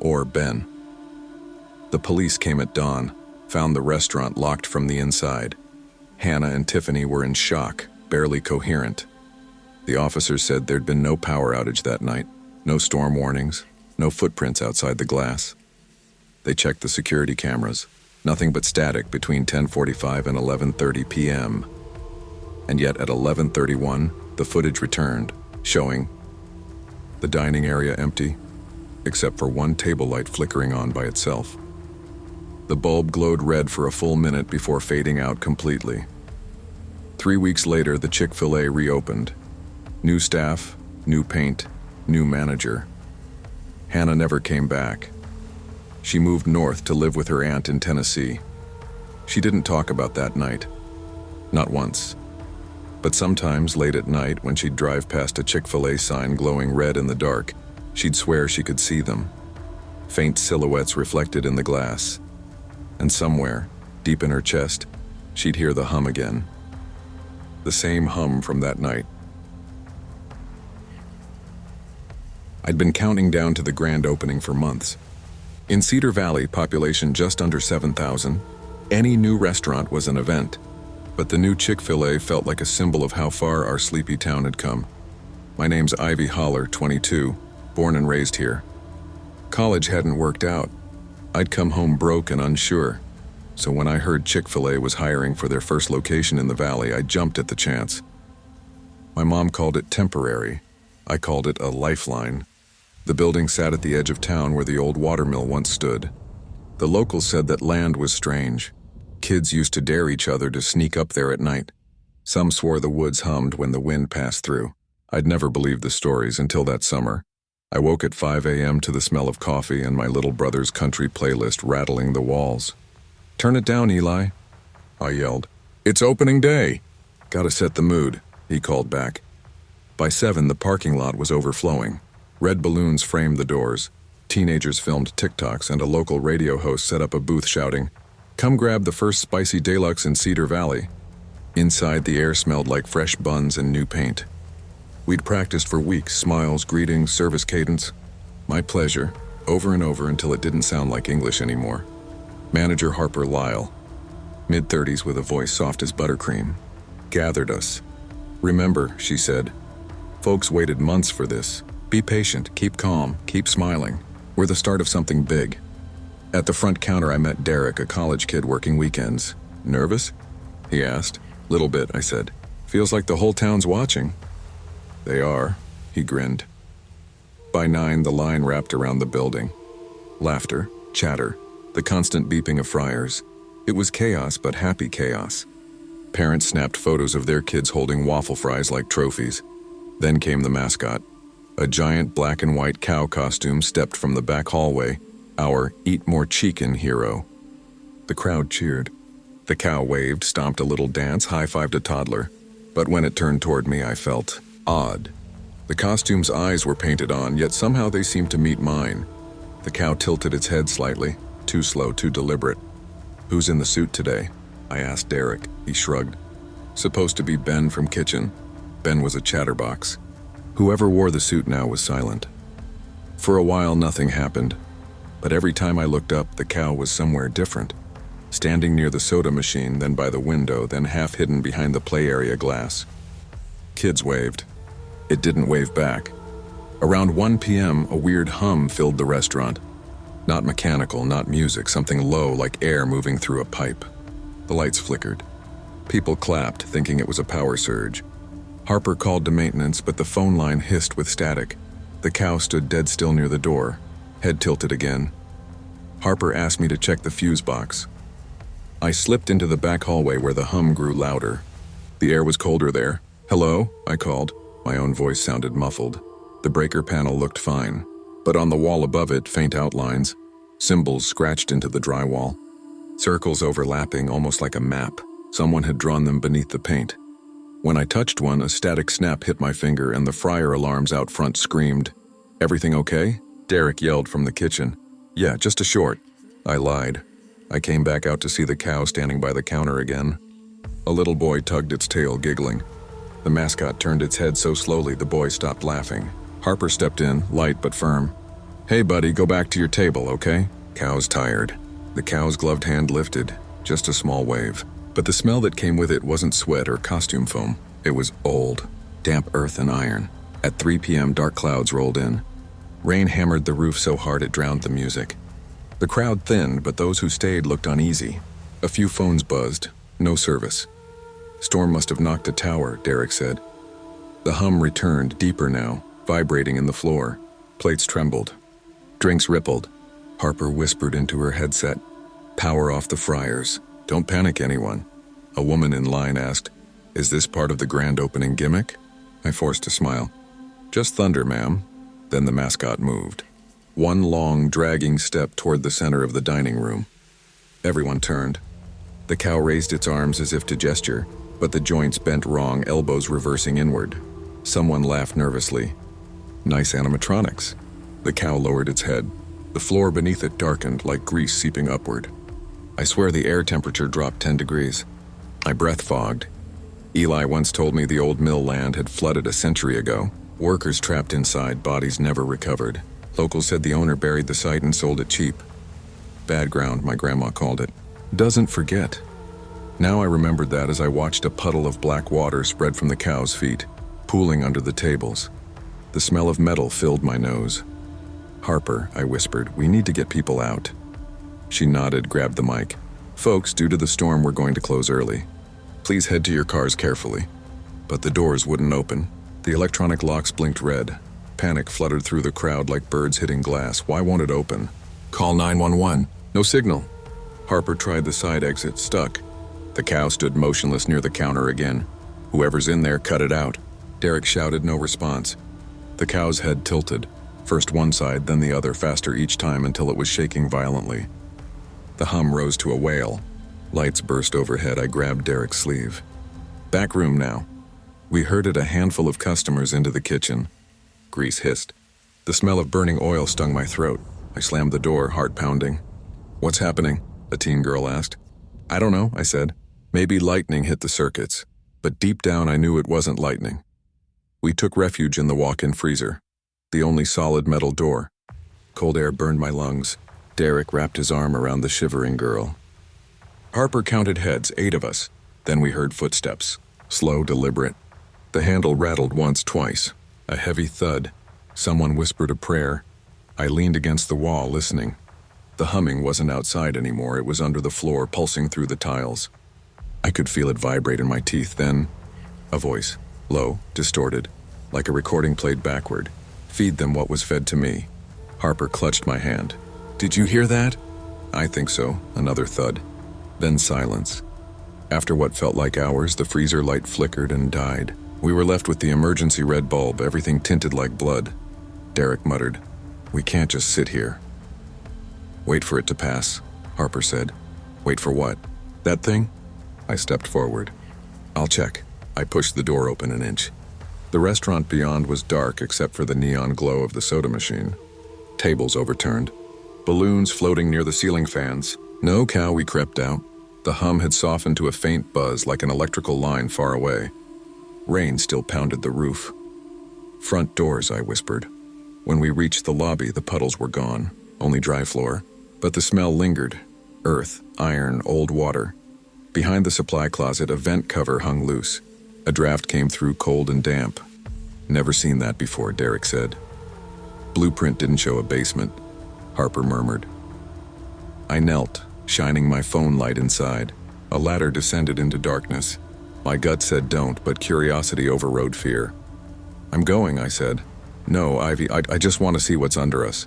Or Ben. The police came at dawn, found the restaurant locked from the inside. Hannah and Tiffany were in shock, barely coherent. The officers said there'd been no power outage that night, no storm warnings, no footprints outside the glass. They checked the security cameras. Nothing but static between 10:45 and 11:30 p.m. And yet at 11:31, the footage returned, showing the dining area empty, except for one table light flickering on by itself. The bulb glowed red for a full minute before fading out completely. 3 weeks later, the Chick-fil-A reopened. New staff, new paint, new manager. Hannah never came back. She moved north to live with her aunt in Tennessee. She didn't talk about that night. Not once. But sometimes, late at night, when she'd drive past a Chick-fil-A sign glowing red in the dark, she'd swear she could see them. Faint silhouettes reflected in the glass. And somewhere, deep in her chest, she'd hear the hum again. The same hum from that night. I'd been counting down to the grand opening for months. In Cedar Valley, population just under 7,000, any new restaurant was an event. But the new Chick-fil-A felt like a symbol of how far our sleepy town had come. My name's Ivy Holler, 22, born and raised here. College hadn't worked out. I'd come home broke and unsure. So when I heard Chick-fil-A was hiring for their first location in the valley, I jumped at the chance. My mom called it temporary. I called it a lifeline. The building sat at the edge of town where the old watermill once stood. The locals said that land was strange. Kids used to dare each other to sneak up there at night. Some swore the woods hummed when the wind passed through. I'd never believed the stories until that summer. I woke at 5 a.m. to the smell of coffee and my little brother's country playlist rattling the walls. "Turn it down, Eli," I yelled. "It's opening day." "Gotta set the mood," he called back. By 7, the parking lot was overflowing. Red balloons framed the doors. Teenagers filmed TikToks, and a local radio host set up a booth shouting, "Come grab the first spicy deluxe in Cedar Valley." Inside, the air smelled like fresh buns and new paint. We'd practiced for weeks, smiles, greetings, service cadence. My pleasure, over and over until it didn't sound like English anymore. Manager Harper Lyle, mid-30s with a voice soft as buttercream, gathered us. "Remember," she said, "folks waited months for this. Be patient, keep calm, keep smiling. We're the start of something big." At the front counter, I met Derek, a college kid working weekends. "Nervous?" he asked. "Little bit," I said. "Feels like the whole town's watching." "They are," he grinned. By 9, the line wrapped around the building. Laughter, chatter, the constant beeping of fryers. It was chaos, but happy chaos. Parents snapped photos of their kids holding waffle fries like trophies. Then came the mascot. A giant black and white cow costume stepped from the back hallway, our Eat More Chicken hero. The crowd cheered. The cow waved, stomped a little dance, high-fived a toddler. But when it turned toward me, I felt odd. The costume's eyes were painted on, yet somehow they seemed to meet mine. The cow tilted its head slightly, too slow, too deliberate. "Who's in the suit today?" I asked Derek. He shrugged. "Supposed to be Ben from kitchen." Ben was a chatterbox. Whoever wore the suit now was silent. For a while, nothing happened. But every time I looked up, the cow was somewhere different. Standing near the soda machine, then by the window, then half hidden behind the play area glass. Kids waved. It didn't wave back. Around 1 p.m., a weird hum filled the restaurant. Not mechanical, not music, something low like air moving through a pipe. The lights flickered. People clapped, thinking it was a power surge. Harper called to maintenance, but the phone line hissed with static. The cow stood dead still near the door, head tilted again. Harper asked me to check the fuse box. I slipped into the back hallway where the hum grew louder. The air was colder there. "Hello?" I called. My own voice sounded muffled. The breaker panel looked fine, but on the wall above it, faint outlines, symbols scratched into the drywall. Circles overlapping, almost like a map. Someone had drawn them beneath the paint. When I touched one, a static snap hit my finger and the fryer alarms out front screamed. "Everything okay?" Derek yelled from the kitchen. "Yeah, just a short." I lied. I came back out to see the cow standing by the counter again. A little boy tugged its tail, giggling. The mascot turned its head so slowly the boy stopped laughing. Harper stepped in, light but firm. "Hey buddy, go back to your table, okay? Cow's tired." The cow's gloved hand lifted, just a small wave. But the smell that came with it wasn't sweat or costume foam. It was old, damp earth and iron. At 3 p.m., dark clouds rolled in. Rain hammered the roof so hard it drowned the music. The crowd thinned, but those who stayed looked uneasy. A few phones buzzed. No service. "Storm must have knocked a tower," Derek said. The hum returned, deeper now, vibrating in the floor. Plates trembled. Drinks rippled. Harper whispered into her headset. "Power off the fryers. Don't panic, anyone." A woman in line asked, "Is this part of the grand opening gimmick?" I forced a smile. "Just thunder, ma'am." Then the mascot moved. One long, dragging step toward the center of the dining room. Everyone turned. The cow raised its arms as if to gesture, but the joints bent wrong, elbows reversing inward. Someone laughed nervously. "Nice animatronics." The cow lowered its head. The floor beneath it darkened like grease seeping upward. I swear the air temperature dropped 10 degrees. My breath fogged. Eli once told me the old mill land had flooded a century ago. Workers trapped inside, bodies never recovered. Locals said the owner buried the site and sold it cheap. Bad ground, my grandma called it. Doesn't forget. Now I remembered that as I watched a puddle of black water spread from the cow's feet, pooling under the tables. The smell of metal filled my nose. "Harper," I whispered, "we need to get people out." She nodded, grabbed the mic. "Folks, due to the storm, we're going to close early. Please head to your cars carefully." But the doors wouldn't open. The electronic locks blinked red. Panic fluttered through the crowd like birds hitting glass. Why won't it open? "Call 911. No signal." Harper tried the side exit, stuck. The cow stood motionless near the counter again. "Whoever's in there, cut it out." Derek shouted, no response. The cow's head tilted. First one side, then the other, faster each time until it was shaking violently. The hum rose to a wail. Lights burst overhead. I grabbed Derek's sleeve. "Back room now." We herded a handful of customers into the kitchen. Grease hissed. The smell of burning oil stung my throat. I slammed the door, heart pounding. "What's happening?" a teen girl asked. "I don't know," I said. "Maybe lightning hit the circuits." But deep down I knew it wasn't lightning. We took refuge in the walk-in freezer, the only solid metal door. Cold air burned my lungs. Derek wrapped his arm around the shivering girl. Harper counted heads, 8 of us. Then we heard footsteps, slow, deliberate. The handle rattled once, twice. A heavy thud. Someone whispered a prayer. I leaned against the wall, listening. The humming wasn't outside anymore. It was under the floor, pulsing through the tiles. I could feel it vibrate in my teeth. Then, a voice, low, distorted, like a recording played backward. "Feed them what was fed to me." Harper clutched my hand. "Did you hear that?" "I think so." Another thud. Then silence. After what felt like hours, the freezer light flickered and died. We were left with the emergency red bulb, everything tinted like blood. Derek muttered, "We can't just sit here." "Wait for it to pass," Harper said. "Wait for what? That thing?" I stepped forward. "I'll check." I pushed the door open an inch. The restaurant beyond was dark except for the neon glow of the soda machine. Tables overturned. Balloons floating near the ceiling fans. No cow. We crept out. The hum had softened to a faint buzz like an electrical line far away. Rain still pounded the roof. "Front doors," I whispered. When we reached the lobby, the puddles were gone, only dry floor. But the smell lingered. Earth, iron, old water. Behind the supply closet, a vent cover hung loose. A draft came through cold and damp. "Never seen that before," Derek said. "Blueprint didn't show a basement," Harper murmured. I knelt, shining my phone light inside. A ladder descended into darkness. My gut said don't, but curiosity overrode fear. "I'm going," I said. "No, Ivy, I just want to see what's under us."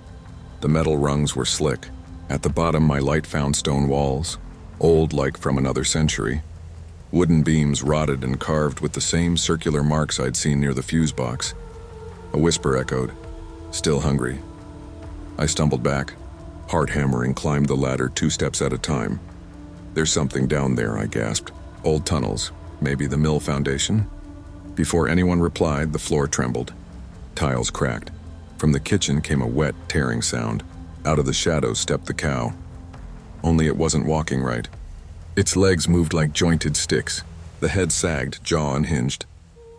The metal rungs were slick. At the bottom, my light found stone walls, old like from another century. Wooden beams rotted and carved with the same circular marks I'd seen near the fuse box. A whisper echoed, "Still hungry." I stumbled back. Heart hammering, climbed the ladder 2 steps at a time. "There's something down there," I gasped. "Old tunnels, maybe the mill foundation?" Before anyone replied, the floor trembled. Tiles cracked. From the kitchen came a wet, tearing sound. Out of the shadows stepped the cow. Only it wasn't walking right. Its legs moved like jointed sticks. The head sagged, jaw unhinged.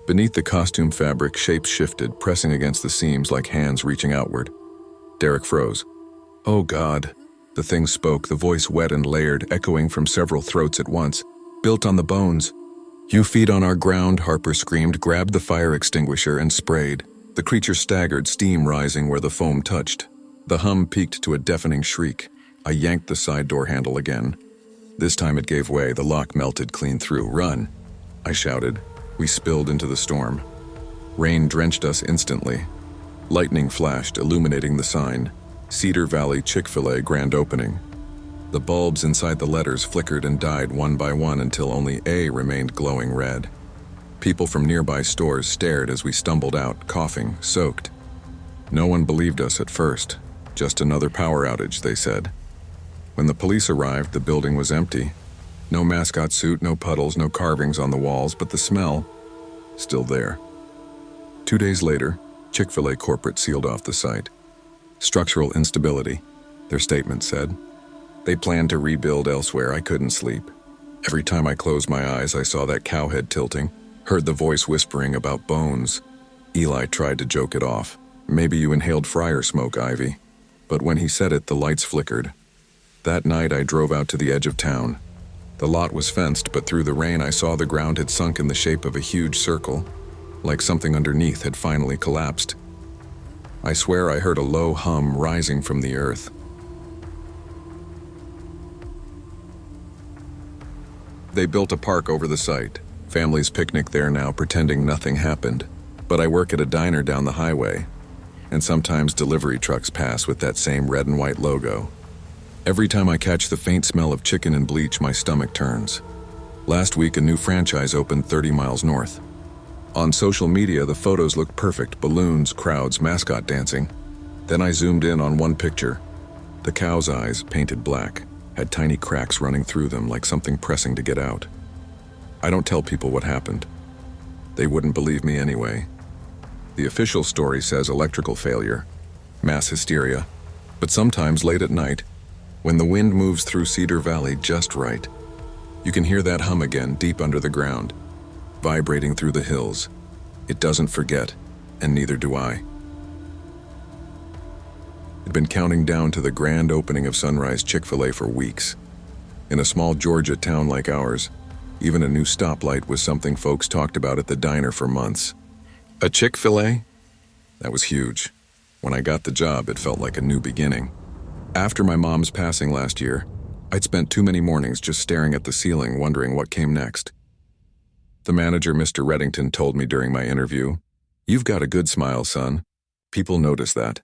Beneath the costume fabric, shapes shifted, pressing against the seams like hands reaching outward. Derek froze. "Oh God." The thing spoke, the voice wet and layered, echoing from several throats at once. "Built on the bones." "You feed on our ground," Harper screamed, grabbed the fire extinguisher and sprayed. The creature staggered, steam rising where the foam touched. The hum peaked to a deafening shriek. I yanked the side door handle again. This time it gave way, the lock melted clean through. "Run!" I shouted. We spilled into the storm. Rain drenched us instantly. Lightning flashed, illuminating the sign. Cedar Valley Chick-fil-A grand opening. The bulbs inside the letters flickered and died one by one until only A remained glowing red. People from nearby stores stared as we stumbled out, coughing, soaked. No one believed us at first. "Just another power outage," they said. When the police arrived, the building was empty. No mascot suit, no puddles, no carvings on the walls, but the smell, still there. 2 days later, Chick-fil-A corporate sealed off the site. "Structural instability," their statement said. They planned to rebuild elsewhere. I couldn't sleep. Every time I closed my eyes, I saw that cow head tilting, heard the voice whispering about bones. Eli tried to joke it off. "Maybe you inhaled fryer smoke, Ivy." But when he said it, the lights flickered. That night, I drove out to the edge of town. The lot was fenced, but through the rain, I saw the ground had sunk in the shape of a huge circle, like something underneath had finally collapsed. I swear I heard a low hum rising from the earth. They built a park over the site. Families picnic there now, pretending nothing happened. But I work at a diner down the highway, and sometimes delivery trucks pass with that same red and white logo. Every time I catch the faint smell of chicken and bleach, my stomach turns. Last week, a new franchise opened 30 miles north. On social media, the photos looked perfect: balloons, crowds, mascot dancing. Then I zoomed in on one picture. The cow's eyes, painted black, had tiny cracks running through them like something pressing to get out. I don't tell people what happened. They wouldn't believe me anyway. The official story says electrical failure, mass hysteria. But sometimes late at night, when the wind moves through Cedar Valley just right, you can hear that hum again deep under the ground, vibrating through the hills. It doesn't forget, and neither do I. I'd been counting down to the grand opening of Sunrise Chick-fil-A for weeks. In a small Georgia town like ours, even a new stoplight was something folks talked about at the diner for months. A Chick-fil-A? That was huge. When I got the job, it felt like a new beginning. After my mom's passing last year, I'd spent too many mornings just staring at the ceiling, wondering what came next. The manager, Mr. Reddington, told me during my interview, "You've got a good smile, son. People notice that."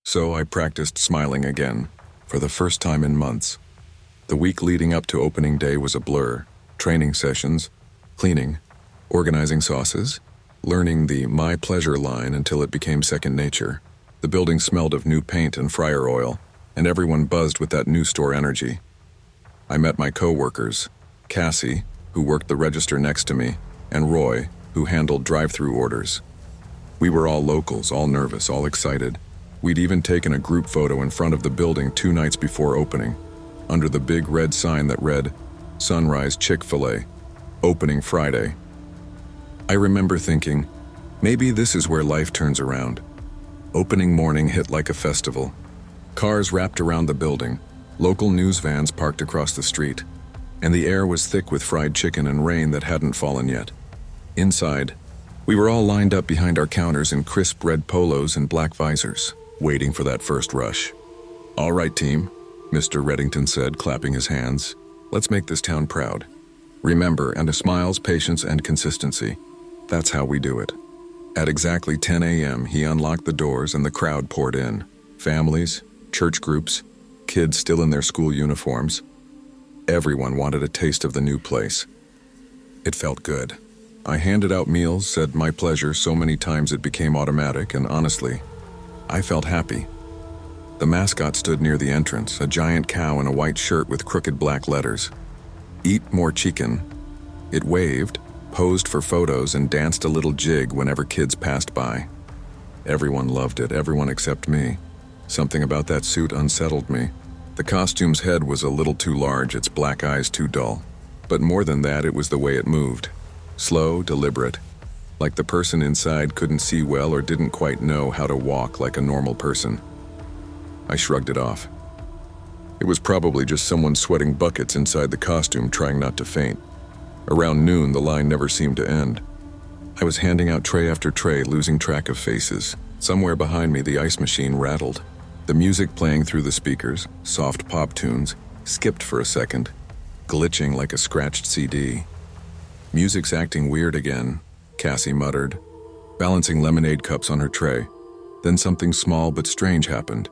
So I practiced smiling again, for the first time in months. The week leading up to opening day was a blur. Training sessions, cleaning, organizing sauces, learning the "my pleasure" line until it became second nature. The building smelled of new paint and fryer oil, and everyone buzzed with that new store energy. I met my co-workers, Cassie, who worked the register next to me, and Roy, who handled drive-thru orders. We were all locals, all nervous, all excited. We'd even taken a group photo in front of the building 2 nights before opening, under the big red sign that read, "Sunrise Chick-fil-A, opening Friday." I remember thinking, maybe this is where life turns around. Opening morning hit like a festival. Cars wrapped around the building, local news vans parked across the street, and the air was thick with fried chicken and rain that hadn't fallen yet. Inside, we were all lined up behind our counters in crisp red polos and black visors, waiting for that first rush. "All right, team," Mr. Reddington said, clapping his hands. "Let's make this town proud. Remember, and a smile's patience and consistency. That's how we do it." At exactly 10 a.m., he unlocked the doors and the crowd poured in. Families, church groups, kids still in their school uniforms. Everyone wanted a taste of the new place. It felt good. I handed out meals, said "my pleasure" so many times it became automatic, and honestly, I felt happy. The mascot stood near the entrance, a giant cow in a white shirt with crooked black letters. "Eat more chicken." It waved, posed for photos, and danced a little jig whenever kids passed by. Everyone loved it, everyone except me. Something about that suit unsettled me. The costume's head was a little too large, its black eyes too dull. But more than that, it was the way it moved. Slow, deliberate. Like the person inside couldn't see well or didn't quite know how to walk like a normal person. I shrugged it off. It was probably just someone sweating buckets inside the costume trying not to faint. Around noon, the line never seemed to end. I was handing out tray after tray, losing track of faces. Somewhere behind me, the ice machine rattled. The music playing through the speakers, soft pop tunes, skipped for a second, glitching like a scratched CD. "Music's acting weird again," Cassie muttered, balancing lemonade cups on her tray. Then something small but strange happened.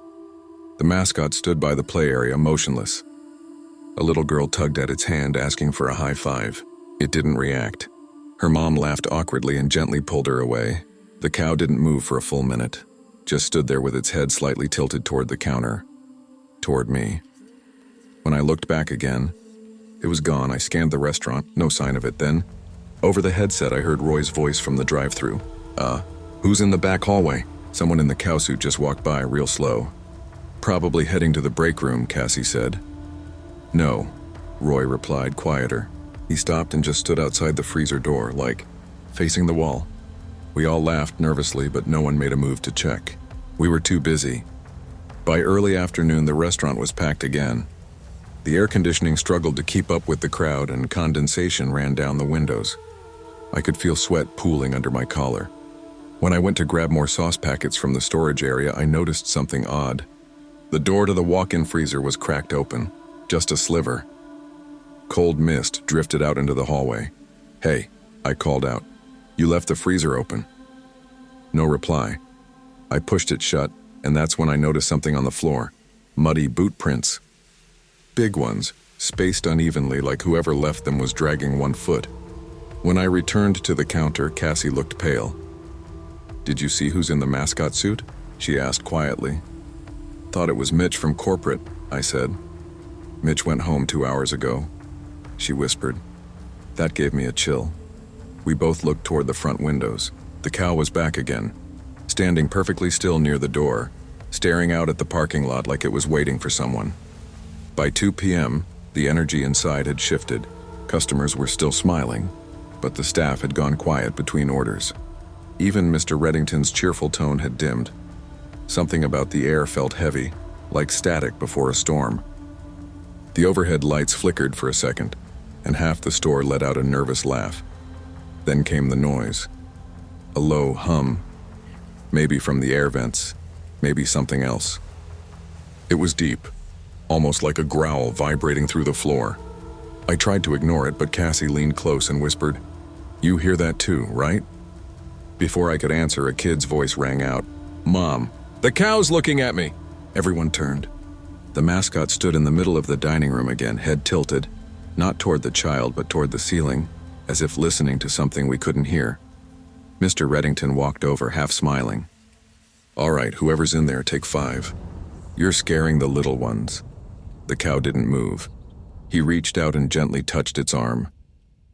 The mascot stood by the play area, motionless. A little girl tugged at its hand, asking for a high five. It didn't react. Her mom laughed awkwardly and gently pulled her away. The cow didn't move for a full minute, just stood there with its head slightly tilted toward the counter, toward me. When I looked back again, it was gone. I scanned the restaurant, no sign of it. Then, over the headset, I heard Roy's voice from the drive-thru. Who's in the back hallway?" Someone in the cow suit just walked by, real slow. "Probably heading to the break room," Cassie said. "No," Roy replied, quieter. He stopped and just stood outside the freezer door, like, facing the wall. We all laughed nervously, but no one made a move to check. We were too busy. By early afternoon, the restaurant was packed again. The air conditioning struggled to keep up with the crowd, and condensation ran down the windows. I could feel sweat pooling under my collar. When I went to grab more sauce packets from the storage area, I noticed something odd. The door to the walk-in freezer was cracked open, just a sliver. Cold mist drifted out into the hallway. "Hey," I called out. "You left the freezer open." No reply. I pushed it shut, and that's when I noticed something on the floor. Muddy boot prints. Big ones, spaced unevenly like whoever left them was dragging one foot. When I returned to the counter, Cassie looked pale. "Did you see who's in the mascot suit?" she asked quietly. "Thought it was Mitch from corporate," I said. "Mitch went home 2 hours ago," she whispered. That gave me a chill. We both looked toward the front windows. The cow was back again, standing perfectly still near the door, staring out at the parking lot like it was waiting for someone. By 2 p.m., the energy inside had shifted. Customers were still smiling, but the staff had gone quiet between orders. Even Mr. Reddington's cheerful tone had dimmed. Something about the air felt heavy, like static before a storm. The overhead lights flickered for a second, and half the store let out a nervous laugh. Then came the noise. A low hum, maybe from the air vents, maybe something else. It was deep, almost like a growl vibrating through the floor. I tried to ignore it, but Cassie leaned close and whispered, "You hear that too, right?" Before I could answer, a kid's voice rang out, "Mom, the cow's looking at me!" Everyone turned. The mascot stood in the middle of the dining room again, head tilted, not toward the child but toward the ceiling, as if listening to something we couldn't hear. Mr. Reddington walked over, half smiling. "All right, whoever's in there, take 5. You're scaring the little ones." The cow didn't move. He reached out and gently touched its arm,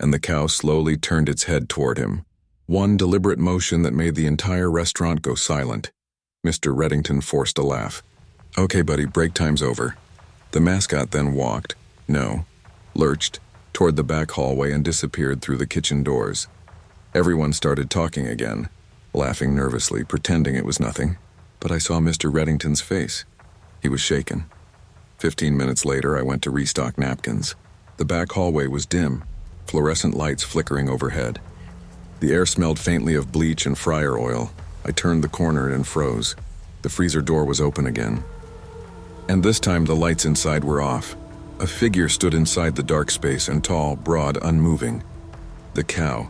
and the cow slowly turned its head toward him. One deliberate motion that made the entire restaurant go silent. Mr. Reddington forced a laugh. "Okay, buddy, break time's over." The mascot then lurched, toward the back hallway and disappeared through the kitchen doors. Everyone started talking again, laughing nervously, pretending it was nothing. But I saw Mr. Reddington's face. He was shaken. 15 minutes later, I went to restock napkins. The back hallway was dim, fluorescent lights flickering overhead. The air smelled faintly of bleach and fryer oil. I turned the corner and froze. The freezer door was open again. And this time the lights inside were off. A figure stood inside the dark space, and tall, broad, unmoving. The cow.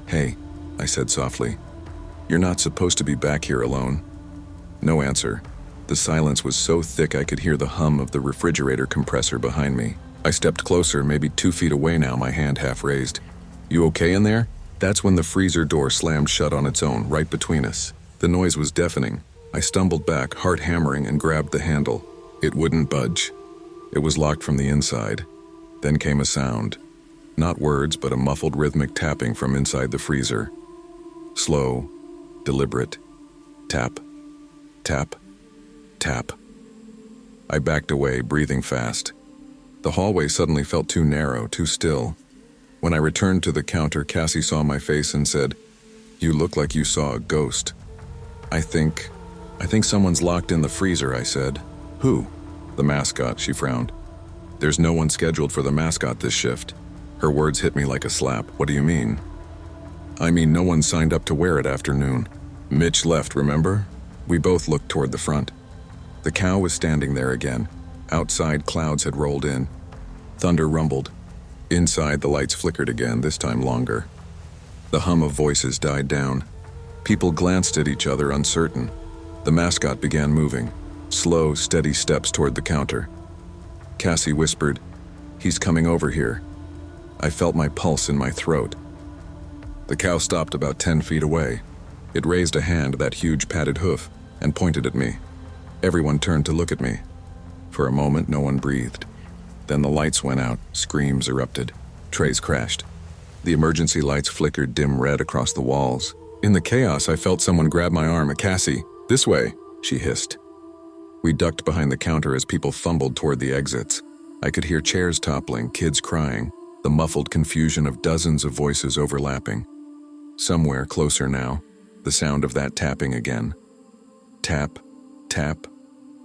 "Hey," I said softly. "You're not supposed to be back here alone." No answer. The silence was so thick I could hear the hum of the refrigerator compressor behind me. I stepped closer, maybe 2 feet away now, my hand half raised. "You okay in there?" That's when the freezer door slammed shut on its own, right between us. The noise was deafening. I stumbled back, heart hammering, and grabbed the handle. It wouldn't budge. It was locked from the inside. Then came a sound. Not words, but a muffled rhythmic tapping from inside the freezer. Slow, deliberate. Tap, tap, tap. I backed away, breathing fast. The hallway suddenly felt too narrow, too still. When I returned to the counter, Cassie saw my face and said, "You look like you saw a ghost." I think someone's locked in the freezer," I said. "Who?" "The mascot," she frowned. "There's no one scheduled for the mascot this shift." Her words hit me like a slap. "What do you mean?" "I mean no one signed up to wear it after noon. Mitch left, remember?" We both looked toward the front. The cow was standing there again. Outside, clouds had rolled in. Thunder rumbled. Inside, the lights flickered again, this time longer. The hum of voices died down. People glanced at each other, uncertain. The mascot began moving. Slow, steady steps toward the counter. Cassie whispered, "He's coming over here." I felt my pulse in my throat. The cow stopped about 10 feet away. It raised a hand, that huge padded hoof, and pointed at me. Everyone turned to look at me. For a moment, no one breathed. Then the lights went out, screams erupted. Trays crashed. The emergency lights flickered dim red across the walls. In the chaos, I felt someone grab my arm. "Cassie, this way," she hissed. We ducked behind the counter as people fumbled toward the exits. I could hear chairs toppling, kids crying, the muffled confusion of dozens of voices overlapping. Somewhere closer now, the sound of that tapping again. Tap, tap,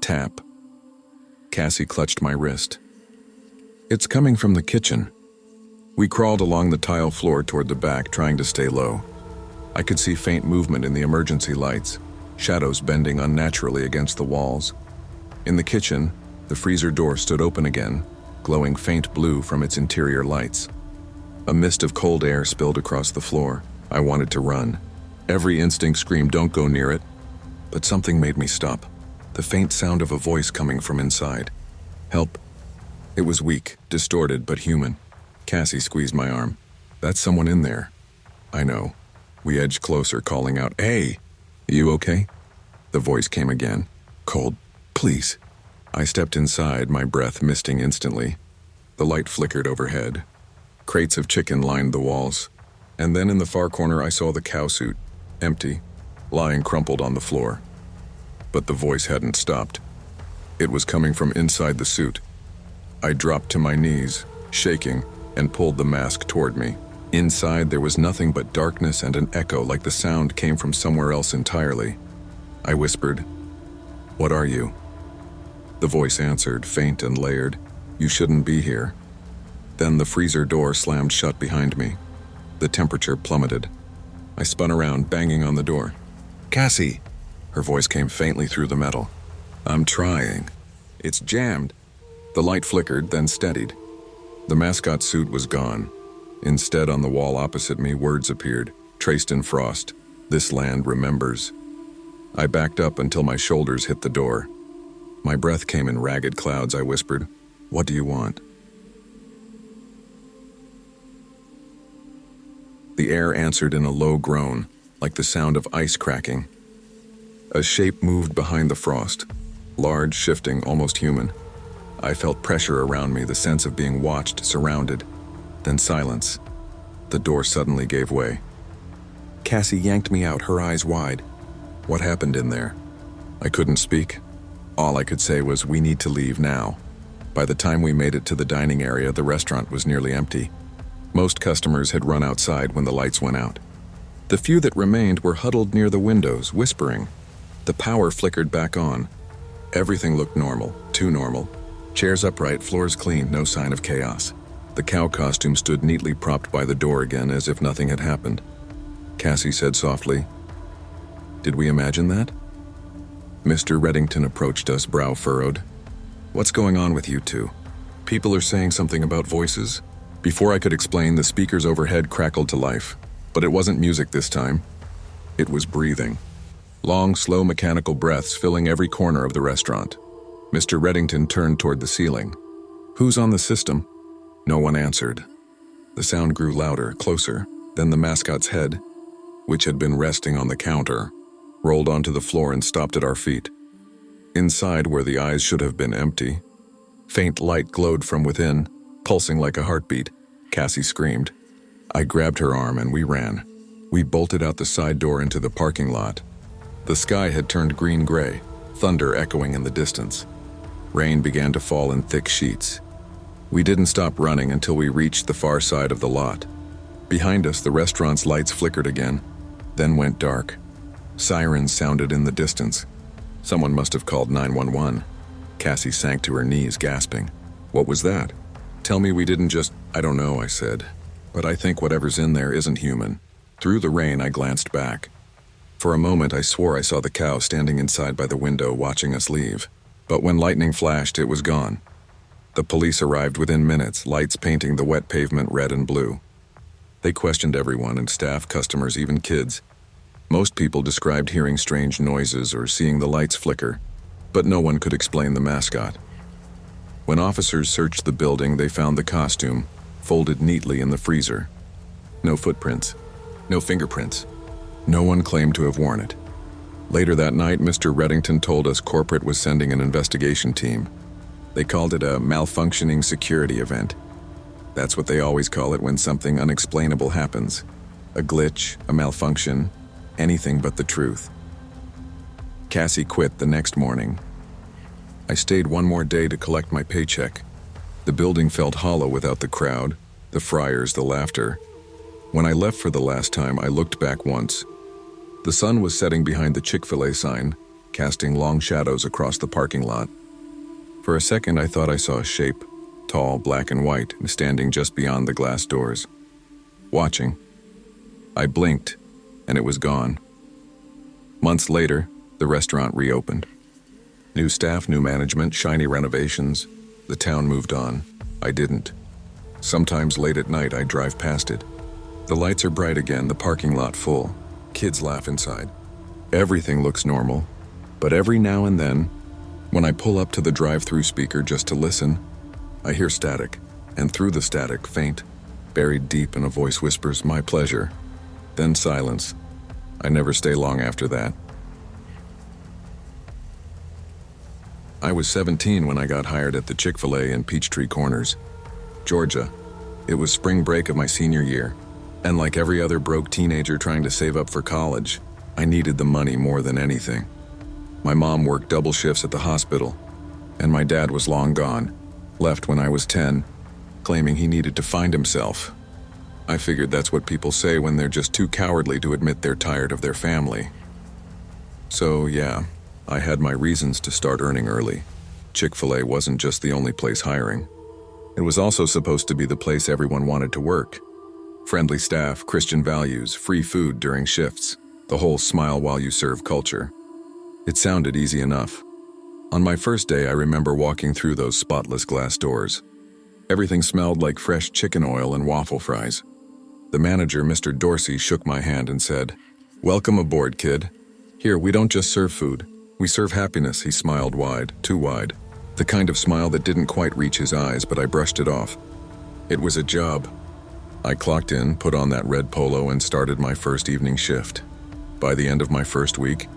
tap. Cassie clutched my wrist. "It's coming from the kitchen." We crawled along the tile floor toward the back, trying to stay low. I could see faint movement in the emergency lights, shadows bending unnaturally against the walls. In the kitchen, the freezer door stood open again, glowing faint blue from its interior lights. A mist of cold air spilled across the floor. I wanted to run. Every instinct screamed, "Don't go near it." But something made me stop. The faint sound of a voice coming from inside. "Help." It was weak, distorted, but human. Cassie squeezed my arm. "That's someone in there." "I know." We edged closer, calling out, "Hey, you okay?" The voice came again. "Cold, please." I stepped inside, my breath misting instantly. The light flickered overhead. Crates of chicken lined the walls. And then in the far corner I saw the cow suit, empty, lying crumpled on the floor. But the voice hadn't stopped. It was coming from inside the suit. I dropped to my knees, shaking, and pulled the mask toward me. Inside there was nothing but darkness and an echo, like the sound came from somewhere else entirely. I whispered, "What are you?" The voice answered, faint and layered, "You shouldn't be here." Then the freezer door slammed shut behind me. The temperature plummeted. I spun around, banging on the door. "Cassie!" Her voice came faintly through the metal. "I'm trying. It's jammed." The light flickered, then steadied. The mascot suit was gone. Instead, on the wall opposite me, words appeared, traced in frost. "This land remembers." I backed up until my shoulders hit the door. My breath came in ragged clouds. I whispered, "What do you want?" The air answered in a low groan, like the sound of ice cracking. A shape moved behind the frost, large, shifting, almost human. I felt pressure around me, the sense of being watched, surrounded. Then silence. The door suddenly gave way. Cassie yanked me out, her eyes wide. What happened in there? I couldn't speak. All I could say was, "We need to leave now." By the time we made it to the dining area, the restaurant was nearly empty. Most customers had run outside when the lights went out. The few that remained were huddled near the windows, whispering. The power flickered back on. Everything looked normal, too normal. Chairs upright, floors clean, no sign of chaos. The cow costume stood neatly propped by the door again, as if nothing had happened. Cassie said softly, "Did we imagine that?" Mr. Reddington approached us, brow furrowed. "What's going on with you two? People are saying something about voices?" Before I could explain, the speakers overhead crackled to life. But it wasn't music this time. It was breathing. Long, slow mechanical breaths filling every corner of the restaurant. Mr. Reddington turned toward the ceiling. "Who's on the system?" No one answered. The sound grew louder, closer. Then the mascot's head, which had been resting on the counter, rolled onto the floor and stopped at our feet. Inside, where the eyes should have been empty, faint light glowed from within, pulsing like a heartbeat. Cassie screamed. I grabbed her arm and we ran. We bolted out the side door into the parking lot. The sky had turned green-gray, thunder echoing in the distance. Rain began to fall in thick sheets. We didn't stop running until we reached the far side of the lot. Behind us, the restaurant's lights flickered again, then went dark. Sirens sounded in the distance. Someone must have called 911. Cassie sank to her knees, gasping. "What was that?" "Tell me we didn't just—" "I don't know," I said. "But I think whatever's in there isn't human." Through the rain, I glanced back. For a moment, I swore I saw the cow standing inside by the window watching us leave. But when lightning flashed, it was gone. The police arrived within minutes, lights painting the wet pavement red and blue. They questioned everyone, and staff, customers, even kids. Most people described hearing strange noises or seeing the lights flicker, but no one could explain the mascot. When officers searched the building, they found the costume, folded neatly in the freezer. No footprints, no fingerprints. No one claimed to have worn it. Later that night, Mr. Reddington told us corporate was sending an investigation team. They called it a malfunctioning security event. That's what they always call it when something unexplainable happens. A glitch, a malfunction, anything but the truth. Cassie quit the next morning. I stayed one more day to collect my paycheck. The building felt hollow without the crowd, the fryers, the laughter. When I left for the last time, I looked back once. The sun was setting behind the Chick-fil-A sign, casting long shadows across the parking lot. For a second, I thought I saw a shape, tall, black and white, standing just beyond the glass doors, watching. I blinked, and it was gone. Months later, the restaurant reopened. New staff, new management, shiny renovations. The town moved on. I didn't. Sometimes late at night, I drive past it. The lights are bright again, the parking lot full. Kids laugh inside. Everything looks normal, but every now and then, when I pull up to the drive-thru speaker just to listen, I hear static, and through the static, faint, buried deep in a voice whispers, "My pleasure." Then silence. I never stay long after that. I was 17 when I got hired at the Chick-fil-A in Peachtree Corners, Georgia. It was spring break of my senior year, and like every other broke teenager trying to save up for college, I needed the money more than anything. My mom worked double shifts at the hospital, and my dad was long gone, left when I was 10, claiming he needed to find himself. I figured that's what people say when they're just too cowardly to admit they're tired of their family. So yeah, I had my reasons to start earning early. Chick-fil-A wasn't just the only place hiring. It was also supposed to be the place everyone wanted to work. Friendly staff, Christian values, free food during shifts, the whole smile while you serve culture. It sounded easy enough. On my first day, I remember walking through those spotless glass doors. Everything smelled like fresh chicken oil and waffle fries. The manager, Mr. Dorsey, shook my hand and said, "Welcome aboard, kid. Here, we don't just serve food. We serve happiness, he smiled wide, too wide. The kind of smile that didn't quite reach his eyes, but I brushed it off. It was a job. I clocked in, put on that red polo, and started my first evening shift. By the end of my first week,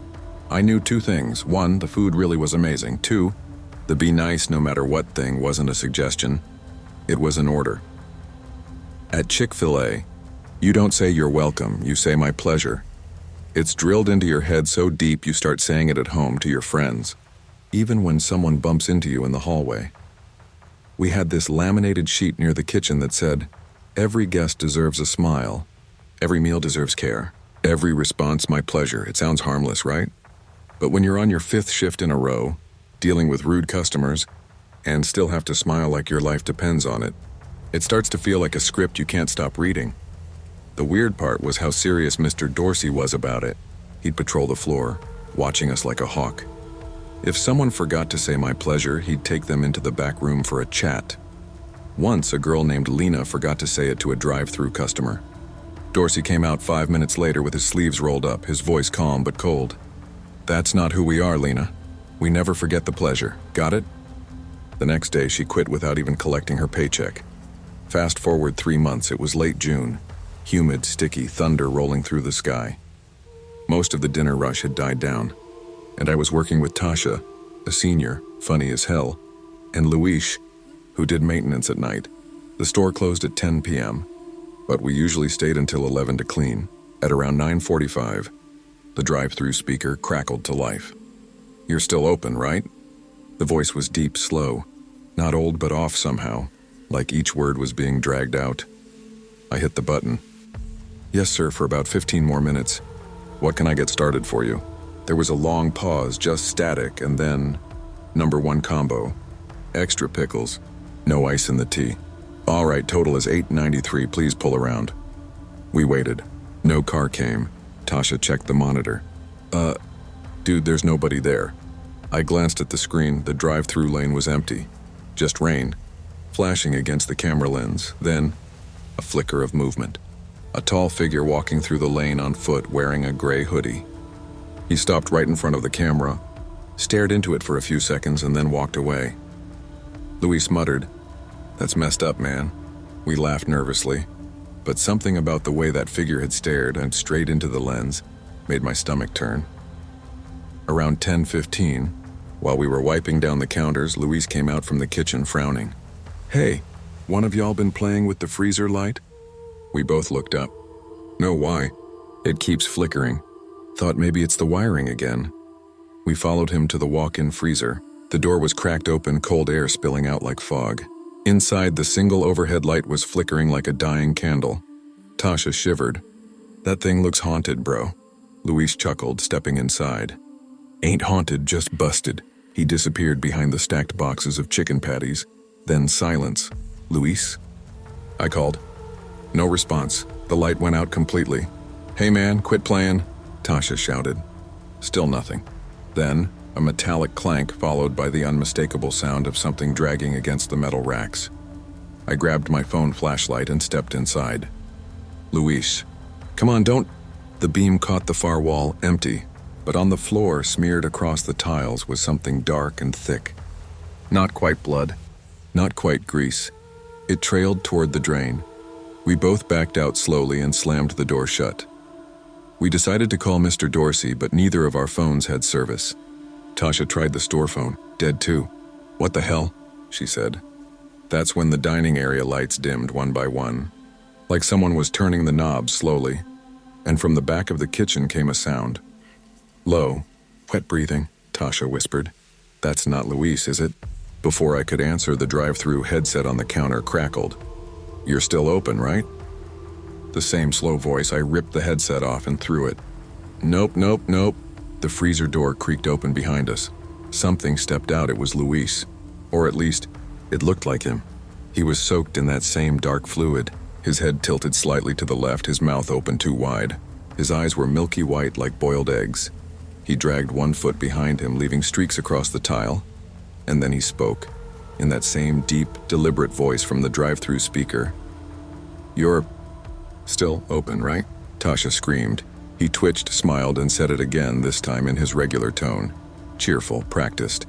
I knew two things. One, the food really was amazing. Two, the be nice no matter what thing wasn't a suggestion. It was an order. At Chick-fil-A, you don't say you're welcome, you say my pleasure. It's drilled into your head so deep you start saying it at home to your friends, even when someone bumps into you in the hallway. We had this laminated sheet near the kitchen that said, "Every guest deserves a smile. Every meal deserves care. Every response, my pleasure." It sounds harmless, right? But when you're on your fifth shift in a row, dealing with rude customers, and still have to smile like your life depends on it, it starts to feel like a script you can't stop reading. The weird part was how serious Mr. Dorsey was about it. He'd patrol the floor, watching us like a hawk. If someone forgot to say my pleasure, he'd take them into the back room for a chat. Once, a girl named Lena forgot to say it to a drive-thru customer. Dorsey came out 5 minutes later with his sleeves rolled up, his voice calm but cold. "That's not who we are, Lena. We never forget the pleasure. Got it?" The next day, she quit without even collecting her paycheck. Fast forward 3 months, it was late June. Humid, sticky, thunder rolling through the sky. Most of the dinner rush had died down, and I was working with Tasha, a senior, funny as hell, and Luis, who did maintenance at night. The store closed at 10 p.m., but we usually stayed until 11 to clean. At around 9:45, the drive-thru speaker crackled to life. "You're still open, right?" The voice was deep, slow, not old but off somehow, like each word was being dragged out. I hit the button. "Yes, sir, for about 15 more minutes. What can I get started for you?" There was a long pause, just static, and then, "Number 1 combo. Extra pickles. No ice in the tea." "All right, total is $8.93, please pull around." We waited. No car came. Tasha checked the monitor. Dude, there's nobody there." I glanced at the screen. The drive-thru lane was empty. Just rain, flashing against the camera lens. Then, a flicker of movement. A tall figure walking through the lane on foot wearing a gray hoodie. He stopped right in front of the camera, stared into it for a few seconds, and then walked away. Luis muttered, "That's messed up, man." We laughed nervously, but something about the way that figure had stared and straight into the lens made my stomach turn. Around 10:15, while we were wiping down the counters, Luis came out from the kitchen frowning. "Hey, one of y'all been playing with the freezer light?" We both looked up. "No, why?" "It keeps flickering." "Thought maybe it's the wiring again." We followed him to the walk-in freezer. The door was cracked open, cold air spilling out like fog. Inside, the single overhead light was flickering like a dying candle. Tasha shivered. "That thing looks haunted, bro." Luis chuckled, stepping inside. "Ain't haunted, just busted." He disappeared behind the stacked boxes of chicken patties. Then silence. "Luis?" I called. No response. The light went out completely. "Hey man, quit playing," Tasha shouted. Still nothing. Then, a metallic clank followed by the unmistakable sound of something dragging against the metal racks. I grabbed my phone flashlight and stepped inside. "Luis, come on, don't..." The beam caught the far wall, empty, but on the floor, smeared across the tiles, was something dark and thick. Not quite blood, not quite grease. It trailed toward the drain. We both backed out slowly and slammed the door shut. We decided to call Mr. Dorsey, but neither of our phones had service. Tasha tried the store phone. Dead too. "What the hell?" she said. That's when the dining area lights dimmed one by one, like someone was turning the knobs slowly, and from the back of the kitchen came a sound. Low, wet breathing, Tasha whispered. "That's not Luis, is it?" Before I could answer, the drive-thru headset on the counter crackled. "You're still open, right?" The same slow voice. I ripped the headset off and threw it. Nope. The freezer door creaked open behind us. Something stepped out. It was Luis. Or at least, it looked like him. He was soaked in that same dark fluid, his head tilted slightly to the left, his mouth open too wide. His eyes were milky white like boiled eggs. He dragged one foot behind him, leaving streaks across the tile. And then he spoke, in that same deep, deliberate voice from the drive-thru speaker. "You're still open, right?" Tasha screamed. He twitched, smiled, and said it again, this time in his regular tone. cheerful, practiced.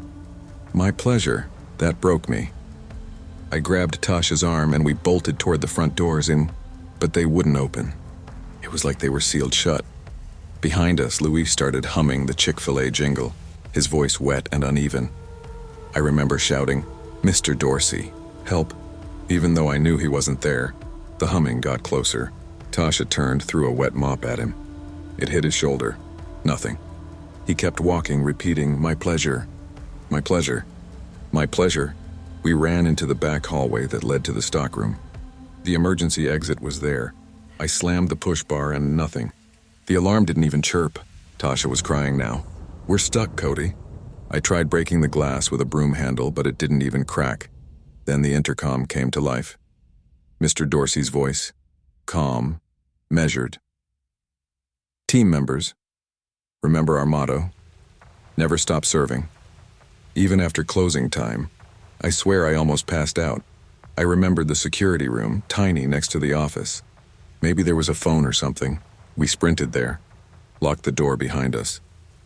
My pleasure. That broke me. I grabbed Tasha's arm and we bolted toward the front doors but they wouldn't open. It was like they were sealed shut. Behind us, Luis started humming the Chick-fil-A jingle, his voice wet and uneven. I remember shouting, "Mr. Dorsey, help." Even though I knew he wasn't there, the humming got closer. Tasha turned, threw a wet mop at him. It hit his shoulder. Nothing. He kept walking, repeating, "My pleasure. My pleasure. My pleasure." We ran into the back hallway that led to the stockroom. The emergency exit was there. I slammed the push bar and nothing. The alarm didn't even chirp. Tasha was crying now. "We're stuck, Cody." I tried breaking the glass with a broom handle, but it didn't even crack. Then the intercom came to life. Mr. Dorsey's voice, calm, measured. "Team members, remember our motto. Never stop serving." Even after closing time, I swear I almost passed out. I remembered the security room, tiny next to the office. Maybe there was a phone or something. We sprinted there, locked the door behind us.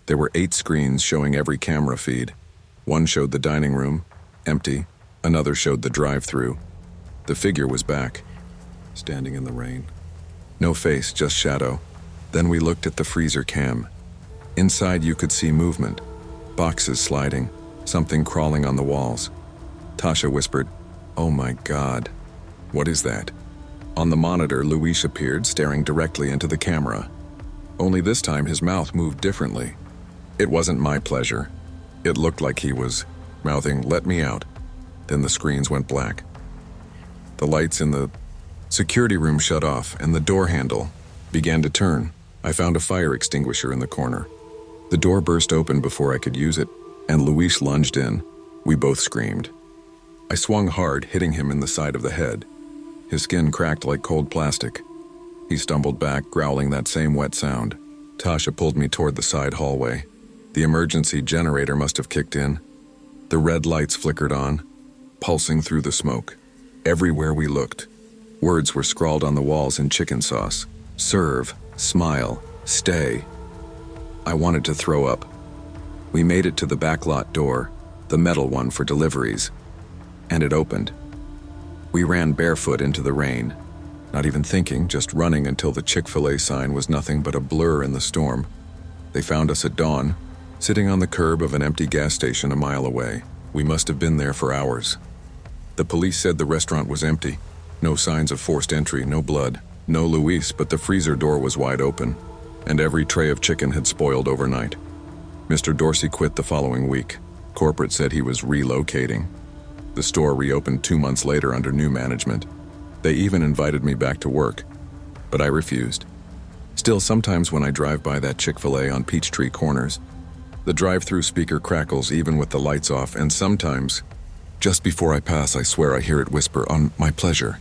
There were 8 screens showing every camera feed. One showed the dining room, empty. Another showed the drive-thru. The figure was back, standing in the rain. No face, just shadow. Then we looked at the freezer cam. Inside you could see movement, boxes sliding, something crawling on the walls. Tasha whispered, "Oh my God, what is that?" On the monitor, Luis appeared, staring directly into the camera. Only this time his mouth moved differently. It wasn't my pleasure. It looked like he was mouthing, "Let me out." Then the screens went black. The lights in the security room shut off and the door handle began to turn. I found a fire extinguisher in the corner. The door burst open before I could use it, and Luis lunged in. We both screamed. I swung hard, hitting him in the side of the head. His skin cracked like cold plastic. He stumbled back, growling that same wet sound. Tasha pulled me toward the side hallway. The emergency generator must have kicked in. The red lights flickered on, pulsing through the smoke. Everywhere we looked, words were scrawled on the walls in chicken sauce. Serve, smile, stay. I wanted to throw up. We made it to the backlot door, the metal one for deliveries, and it opened. We ran barefoot into the rain, not even thinking, just running until the Chick-fil-A sign was nothing but a blur in the storm. They found us at dawn, sitting on the curb of an empty gas station a mile away. We must have been there for hours. The police said the restaurant was empty. No signs of forced entry, no blood, no Luis, but the freezer door was wide open, and every tray of chicken had spoiled overnight. Mr. Dorsey quit the following week. Corporate said he was relocating. The store reopened 2 months later under new management. They even invited me back to work, but I refused. Still, sometimes when I drive by that Chick-fil-A on Peachtree Corners, the drive-thru speaker crackles even with the lights off, and sometimes, just before I pass, I swear I hear it whisper, "On my pleasure."